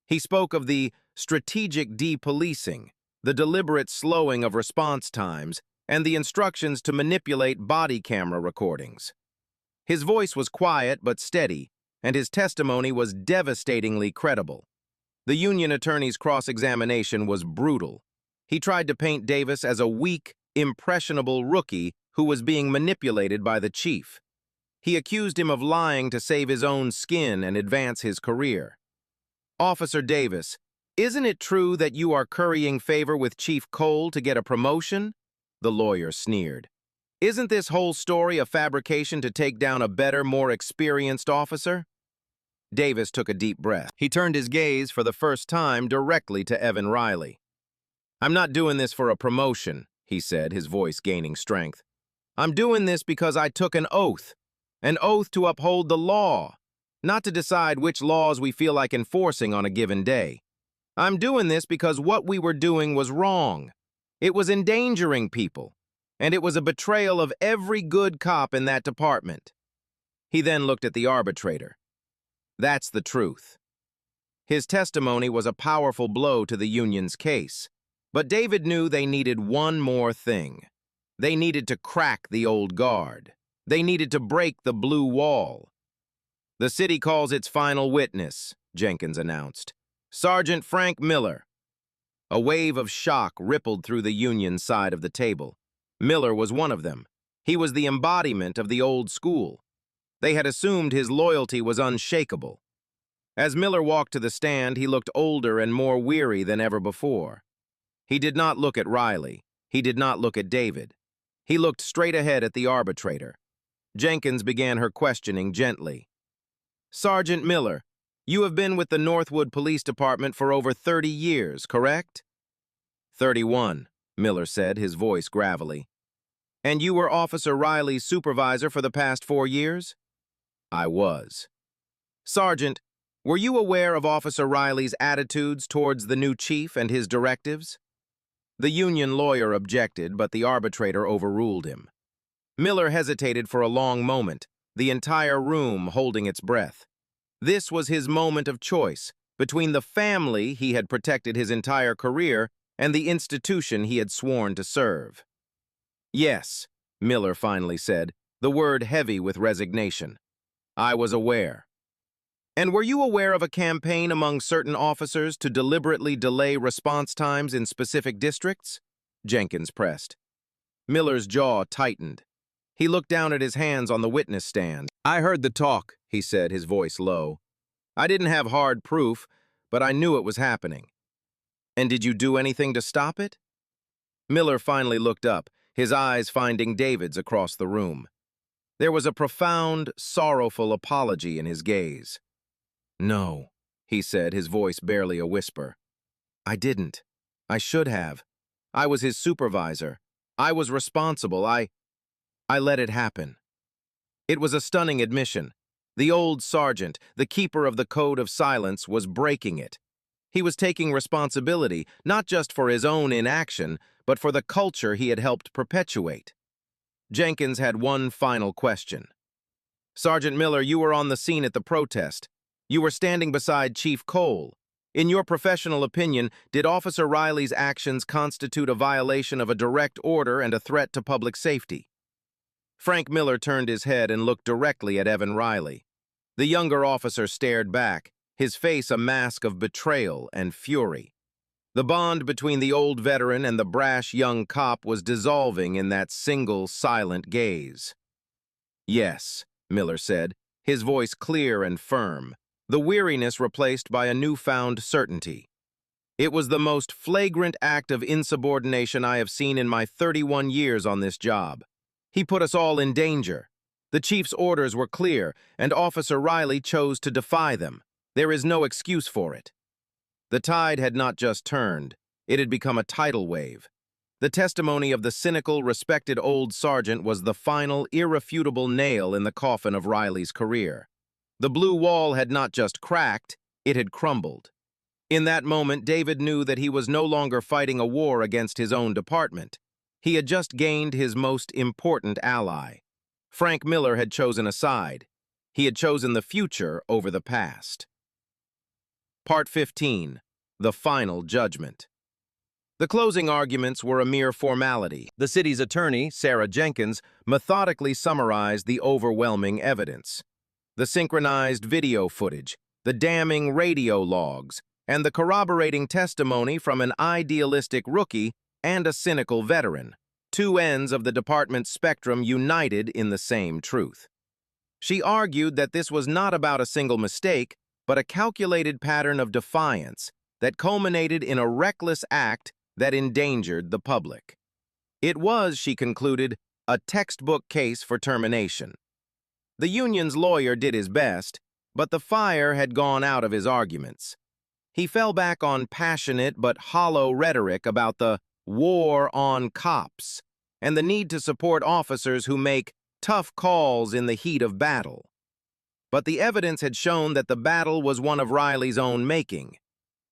He spoke of the strategic depolicing, the deliberate slowing of response times, and the instructions to manipulate body camera recordings. His voice was quiet but steady, and his testimony was devastatingly credible. The union attorney's cross-examination was brutal. He tried to paint Davis as a weak, impressionable rookie who was being manipulated by the chief. He accused him of lying to save his own skin and advance his career. "Officer Davis, isn't it true that you are currying favor with Chief Cole to get a promotion?" The lawyer sneered. "Isn't this whole story a fabrication to take down a better, more experienced officer?" Davis took a deep breath. He turned his gaze for the first time directly to Evan Riley. "I'm not doing this for a promotion," he said, his voice gaining strength. "I'm doing this because I took an oath to uphold the law, not to decide which laws we feel like enforcing on a given day. I'm doing this because what we were doing was wrong. It was endangering people, and it was a betrayal of every good cop in that department." He then looked at the arbitrator. That's the truth. His testimony was a powerful blow to the union's case, but David knew they needed one more thing. They needed to crack the old guard. They needed to break the blue wall. "The city calls its final witness," Jenkins announced. "Sergeant Frank Miller." A wave of shock rippled through the union side of the table. Miller was one of them. He was the embodiment of the old school. They had assumed his loyalty was unshakable. As Miller walked to the stand, he looked older and more weary than ever before. He did not look at Riley. He did not look at David. He looked straight ahead at the arbitrator. Jenkins began her questioning gently. "Sergeant Miller, you have been with the Northwood Police Department for over 30 years, correct?" 31, Miller said, his voice gravelly. "And you were Officer Riley's supervisor for the past 4 years?" "I was." "Sergeant, were you aware of Officer Riley's attitudes towards the new chief and his directives?" The union lawyer objected, but the arbitrator overruled him. Miller hesitated for a long moment, the entire room holding its breath. This was his moment of choice, between the family he had protected his entire career and the institution he had sworn to serve. "Yes," Miller finally said, the word heavy with resignation. "I was aware." "And were you aware of a campaign among certain officers to deliberately delay response times in specific districts?" Jenkins pressed. Miller's jaw tightened. He looked down at his hands on the witness stand. "I heard the talk," he said, his voice low. "I didn't have hard proof, but I knew it was happening." "And did you do anything to stop it?" Miller finally looked up, his eyes finding David's across the room. There was a profound, sorrowful apology in his gaze. "No," he said, his voice barely a whisper. "I didn't. I should have. I was his supervisor. I was responsible. I let it happen." It was a stunning admission. The old sergeant, the keeper of the code of silence, was breaking it. He was taking responsibility, not just for his own inaction, but for the culture he had helped perpetuate. Jenkins had one final question. "Sergeant Miller, you were on the scene at the protest. You were standing beside Chief Cole. In your professional opinion, did Officer Riley's actions constitute a violation of a direct order and a threat to public safety?" Frank Miller turned his head and looked directly at Evan Riley. The younger officer stared back, his face a mask of betrayal and fury. The bond between the old veteran and the brash young cop was dissolving in that single, silent gaze. "Yes," Miller said, his voice clear and firm, the weariness replaced by a newfound certainty. "It was the most flagrant act of insubordination I have seen in my 31 years on this job. He put us all in danger. The chief's orders were clear, and Officer Riley chose to defy them. There is no excuse for it." The tide had not just turned, it had become a tidal wave. The testimony of the cynical, respected old sergeant was the final, irrefutable nail in the coffin of Riley's career. The blue wall had not just cracked, it had crumbled. In that moment, David knew that he was no longer fighting a war against his own department. He had just gained his most important ally. Frank Miller had chosen a side. He had chosen the future over the past. Part 15. The Final Judgment. The closing arguments were a mere formality. The city's attorney, Sarah Jenkins, methodically summarized the overwhelming evidence. The synchronized video footage, the damning radio logs, and the corroborating testimony from an idealistic rookie and a cynical veteran, two ends of the department's spectrum united in the same truth. She argued that this was not about a single mistake, but a calculated pattern of defiance that culminated in a reckless act that endangered the public. It was, she concluded, a textbook case for termination. The union's lawyer did his best, but the fire had gone out of his arguments. He fell back on passionate but hollow rhetoric about the war on cops and the need to support officers who make tough calls in the heat of battle. But the evidence had shown that the battle was one of Riley's own making.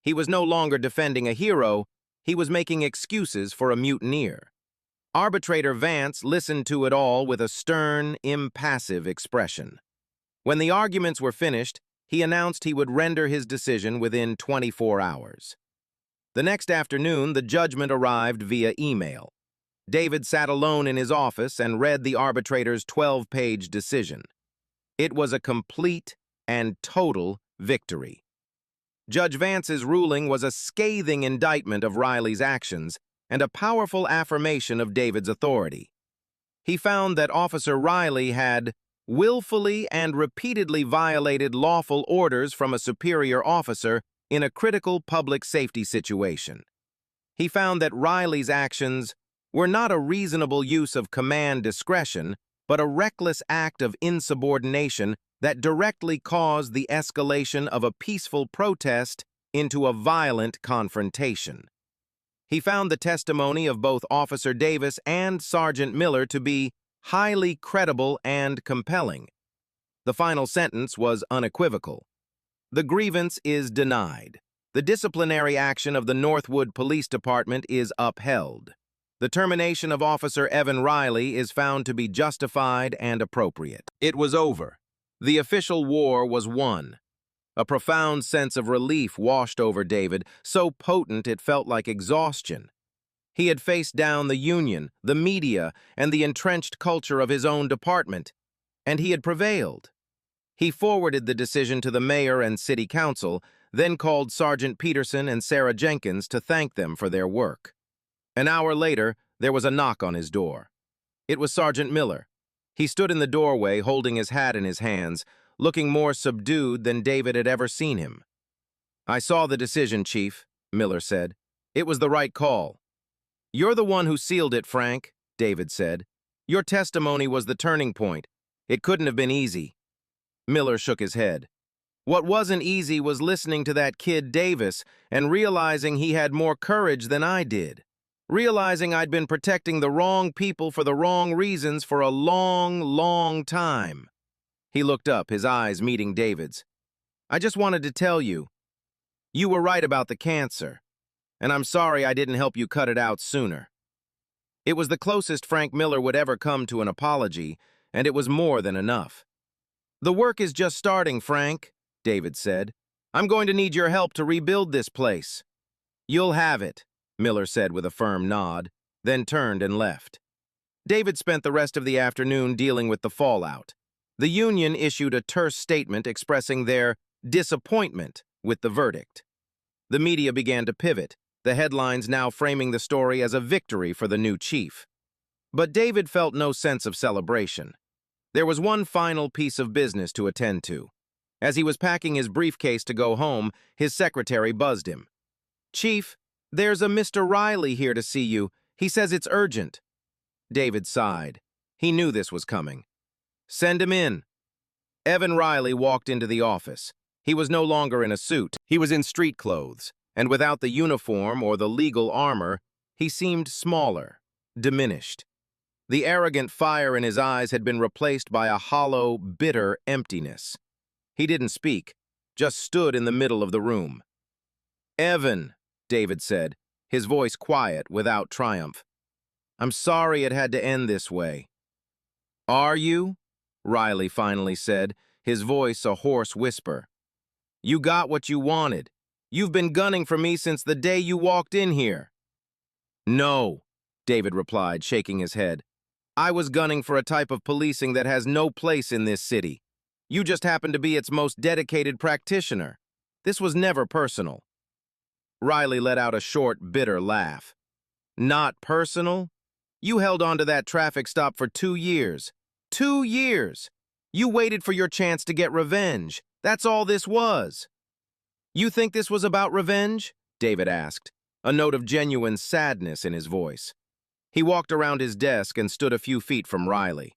He was no longer defending a hero, he was making excuses for a mutineer. Arbitrator Vance listened to it all with a stern, impassive expression. When the arguments were finished, he announced he would render his decision within 24 hours. The next afternoon, the judgment arrived via email. David sat alone in his office and read the arbitrator's 12-page decision. It was a complete and total victory. Judge Vance's ruling was a scathing indictment of Riley's actions and a powerful affirmation of David's authority. He found that Officer Riley had willfully and repeatedly violated lawful orders from a superior officer in a critical public safety situation. He found that Riley's actions were not a reasonable use of command discretion, but a reckless act of insubordination that directly caused the escalation of a peaceful protest into a violent confrontation. He found the testimony of both Officer Davis and Sergeant Miller to be highly credible and compelling. The final sentence was unequivocal. The grievance is denied. The disciplinary action of the Northwood Police Department is upheld. The termination of Officer Evan Riley is found to be justified and appropriate. It was over. The official war was won. A profound sense of relief washed over David, so potent it felt like exhaustion. He had faced down the union, the media, and the entrenched culture of his own department, and he had prevailed. He forwarded the decision to the mayor and city council, then called Sergeant Peterson and Sarah Jenkins to thank them for their work. An hour later, there was a knock on his door. It was Sergeant Miller. He stood in the doorway, holding his hat in his hands, looking more subdued than David had ever seen him. "I saw the decision, Chief," Miller said. "It was the right call." "You're the one who sealed it, Frank," David said. "Your testimony was the turning point. It couldn't have been easy." Miller shook his head. "What wasn't easy was listening to that kid Davis and realizing he had more courage than I did. Realizing I'd been protecting the wrong people for the wrong reasons for a long, long time." He looked up, his eyes meeting David's. "I just wanted to tell you, you were right about the cancer, and I'm sorry I didn't help you cut it out sooner." It was the closest Frank Miller would ever come to an apology, and it was more than enough. "The work is just starting, Frank," David said. "I'm going to need your help to rebuild this place." "You'll have it," Miller said with a firm nod, then turned and left. David spent the rest of the afternoon dealing with the fallout. The union issued a terse statement expressing their disappointment with the verdict. The media began to pivot, the headlines now framing the story as a victory for the new chief. But David felt no sense of celebration. There was one final piece of business to attend to. As he was packing his briefcase to go home, his secretary buzzed him. "Chief, there's a Mr. Riley here to see you. He says it's urgent." David sighed. He knew this was coming. "Send him in." Evan Riley walked into the office. He was no longer in a suit. He was in street clothes, and without the uniform or the legal armor, he seemed smaller, diminished. The arrogant fire in his eyes had been replaced by a hollow, bitter emptiness. He didn't speak, just stood in the middle of the room. "Evan," David said, his voice quiet without triumph. "I'm sorry it had to end this way." "Are you?" Riley finally said, his voice a hoarse whisper. "You got what you wanted. You've been gunning for me since the day you walked in here." "No," David replied, shaking his head. "I was gunning for a type of policing that has no place in this city. You just happen to be its most dedicated practitioner. This was never personal." Riley let out a short, bitter laugh. "Not personal? You held on to that traffic stop for 2 years. 2 years! You waited for your chance to get revenge. That's all this was." "You think this was about revenge?" David asked, a note of genuine sadness in his voice. He walked around his desk and stood a few feet from Riley.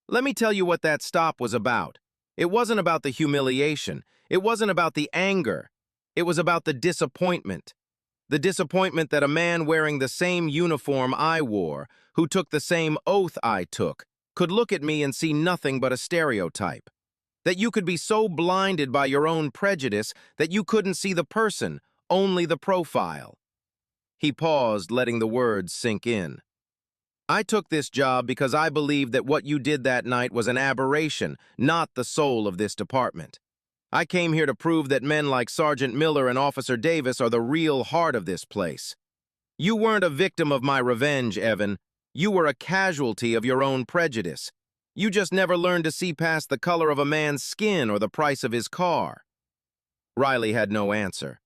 "Let me tell you what that stop was about. It wasn't about the humiliation. It wasn't about the anger. It was about the disappointment. The disappointment that a man wearing the same uniform I wore, who took the same oath I took, could look at me and see nothing but a stereotype. That you could be so blinded by your own prejudice that you couldn't see the person, only the profile." He paused, letting the words sink in. "I took this job because I believed that what you did that night was an aberration, not the soul of this department. I came here to prove that men like Sergeant Miller and Officer Davis are the real heart of this place. You weren't a victim of my revenge, Evan. You were a casualty of your own prejudice. You just never learned to see past the color of a man's skin or the price of his car." Riley had no answer.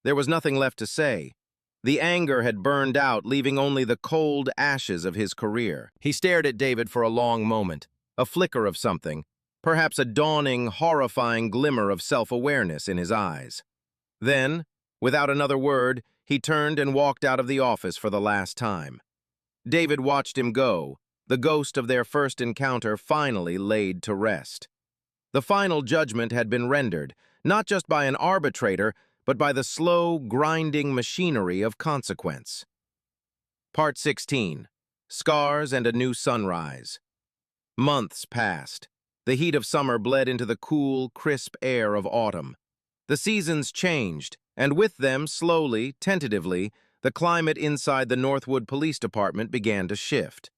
There was nothing left to say. The anger had burned out, leaving only the cold ashes of his career. He stared at David for a long moment, a flicker of something, perhaps a dawning, horrifying glimmer of self-awareness in his eyes. Then, without another word, he turned and walked out of the office for the last time. David watched him go, the ghost of their first encounter finally laid to rest. The final judgment had been rendered, not just by an arbitrator, but by the slow, grinding machinery of consequence. Part 16. Scars and a New Sunrise. Months passed. The heat of summer bled into the cool, crisp air of autumn. The seasons changed, and with them, slowly, tentatively, the climate inside the Northwood Police Department began to shift.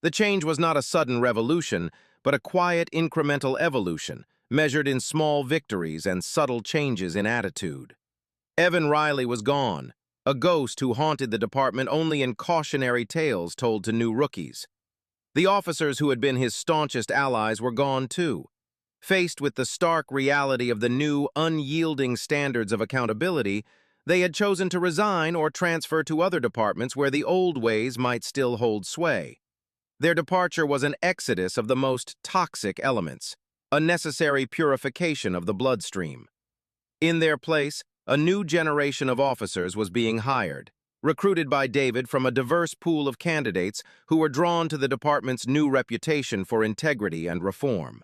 The change was not a sudden revolution, but a quiet, incremental evolution, measured in small victories and subtle changes in attitude. Evan Riley was gone, a ghost who haunted the department only in cautionary tales told to new rookies. The officers who had been his staunchest allies were gone too. Faced with the stark reality of the new, unyielding standards of accountability, they had chosen to resign or transfer to other departments where the old ways might still hold sway. Their departure was an exodus of the most toxic elements, a necessary purification of the bloodstream. In their place, a new generation of officers was being hired, recruited by David from a diverse pool of candidates who were drawn to the department's new reputation for integrity and reform.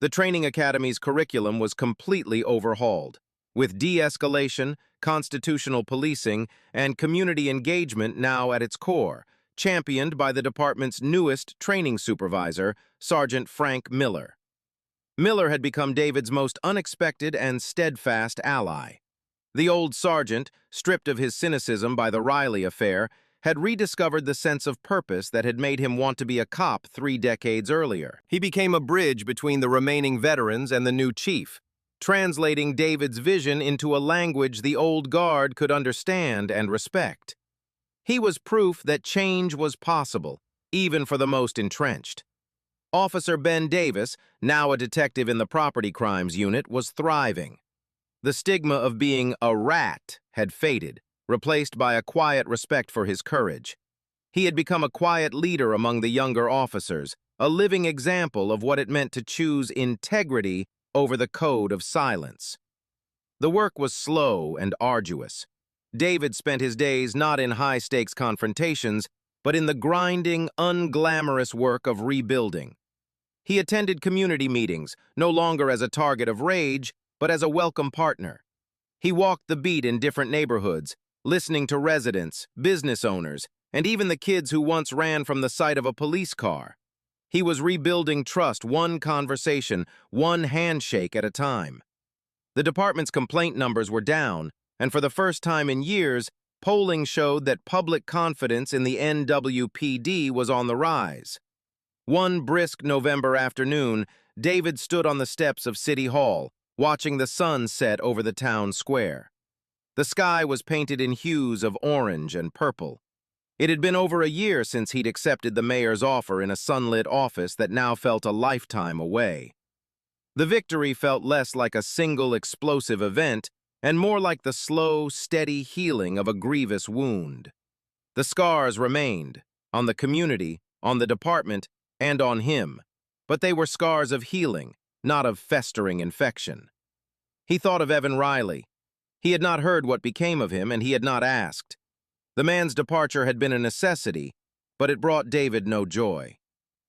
The training academy's curriculum was completely overhauled, with de-escalation, constitutional policing, and community engagement now at its core, championed by the department's newest training supervisor, Sergeant Frank Miller. Miller had become David's most unexpected and steadfast ally. The old sergeant, stripped of his cynicism by the Riley affair, had rediscovered the sense of purpose that had made him want to be a cop 3 decades earlier. He became a bridge between the remaining veterans and the new chief, translating David's vision into a language the old guard could understand and respect. He was proof that change was possible, even for the most entrenched. Officer Ben Davis, now a detective in the property crimes unit, was thriving. The stigma of being a rat had faded, replaced by a quiet respect for his courage. He had become a quiet leader among the younger officers, a living example of what it meant to choose integrity over the code of silence. The work was slow and arduous. David spent his days not in high-stakes confrontations, but in the grinding, unglamorous work of rebuilding. He attended community meetings, no longer as a target of rage, but as a welcome partner. He walked the beat in different neighborhoods, listening to residents, business owners, and even the kids who once ran from the sight of a police car. He was rebuilding trust one conversation, one handshake at a time. The department's complaint numbers were down, and for the first time in years, polling showed that public confidence in the NWPD was on the rise. One brisk November afternoon, David stood on the steps of City Hall, watching the sun set over the town square. The sky was painted in hues of orange and purple. It had been over a year since he'd accepted the mayor's offer in a sunlit office that now felt a lifetime away. The victory felt less like a single explosive event and more like the slow, steady healing of a grievous wound. The scars remained, on the community, on the department, and on him, but they were scars of healing, not of festering infection. He thought of Evan Riley. He had not heard what became of him, and he had not asked. The man's departure had been a necessity, but it brought David no joy.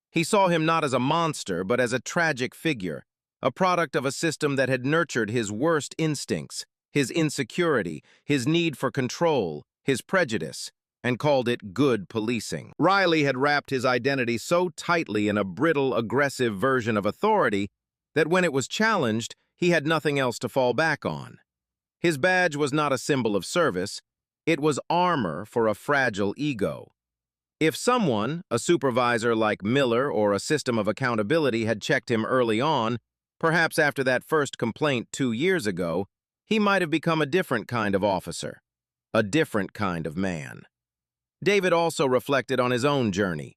He saw him not as a monster, but as a tragic figure, a product of a system that had nurtured his worst instincts, his insecurity, his need for control, his prejudice, and called it good policing. Riley had wrapped his identity so tightly in a brittle, aggressive version of authority that when it was challenged, he had nothing else to fall back on. His badge was not a symbol of service, it was armor for a fragile ego. If someone, a supervisor like Miller or a system of accountability, had checked him early on, perhaps after that first complaint 2 years ago, he might have become a different kind of officer, a different kind of man. David also reflected on his own journey.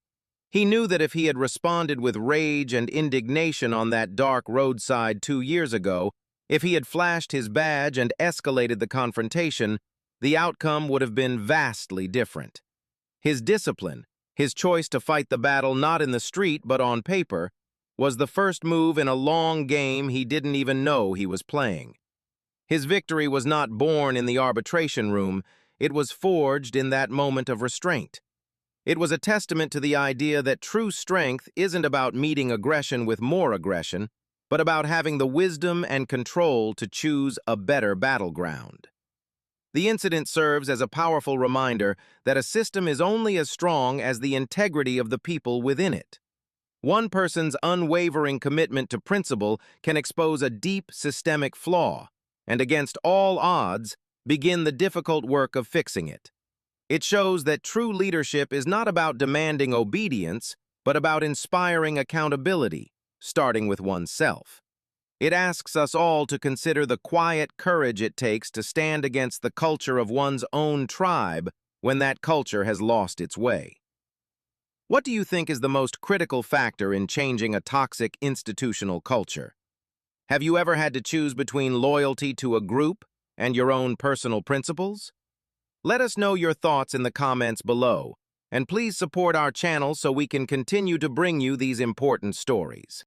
He knew that if he had responded with rage and indignation on that dark roadside 2 years ago, if he had flashed his badge and escalated the confrontation, the outcome would have been vastly different. His discipline, his choice to fight the battle not in the street but on paper, was the first move in a long game he didn't even know he was playing. His victory was not born in the arbitration room, it was forged in that moment of restraint. It was a testament to the idea that true strength isn't about meeting aggression with more aggression, but about having the wisdom and control to choose a better battleground. The incident serves as a powerful reminder that a system is only as strong as the integrity of the people within it. One person's unwavering commitment to principle can expose a deep systemic flaw, and against all odds, begin the difficult work of fixing it. It shows that true leadership is not about demanding obedience, but about inspiring accountability, starting with oneself. It asks us all to consider the quiet courage it takes to stand against the culture of one's own tribe when that culture has lost its way. What do you think is the most critical factor in changing a toxic institutional culture? Have you ever had to choose between loyalty to a group and your own personal principles? Let us know your thoughts in the comments below, and please support our channel so we can continue to bring you these important stories.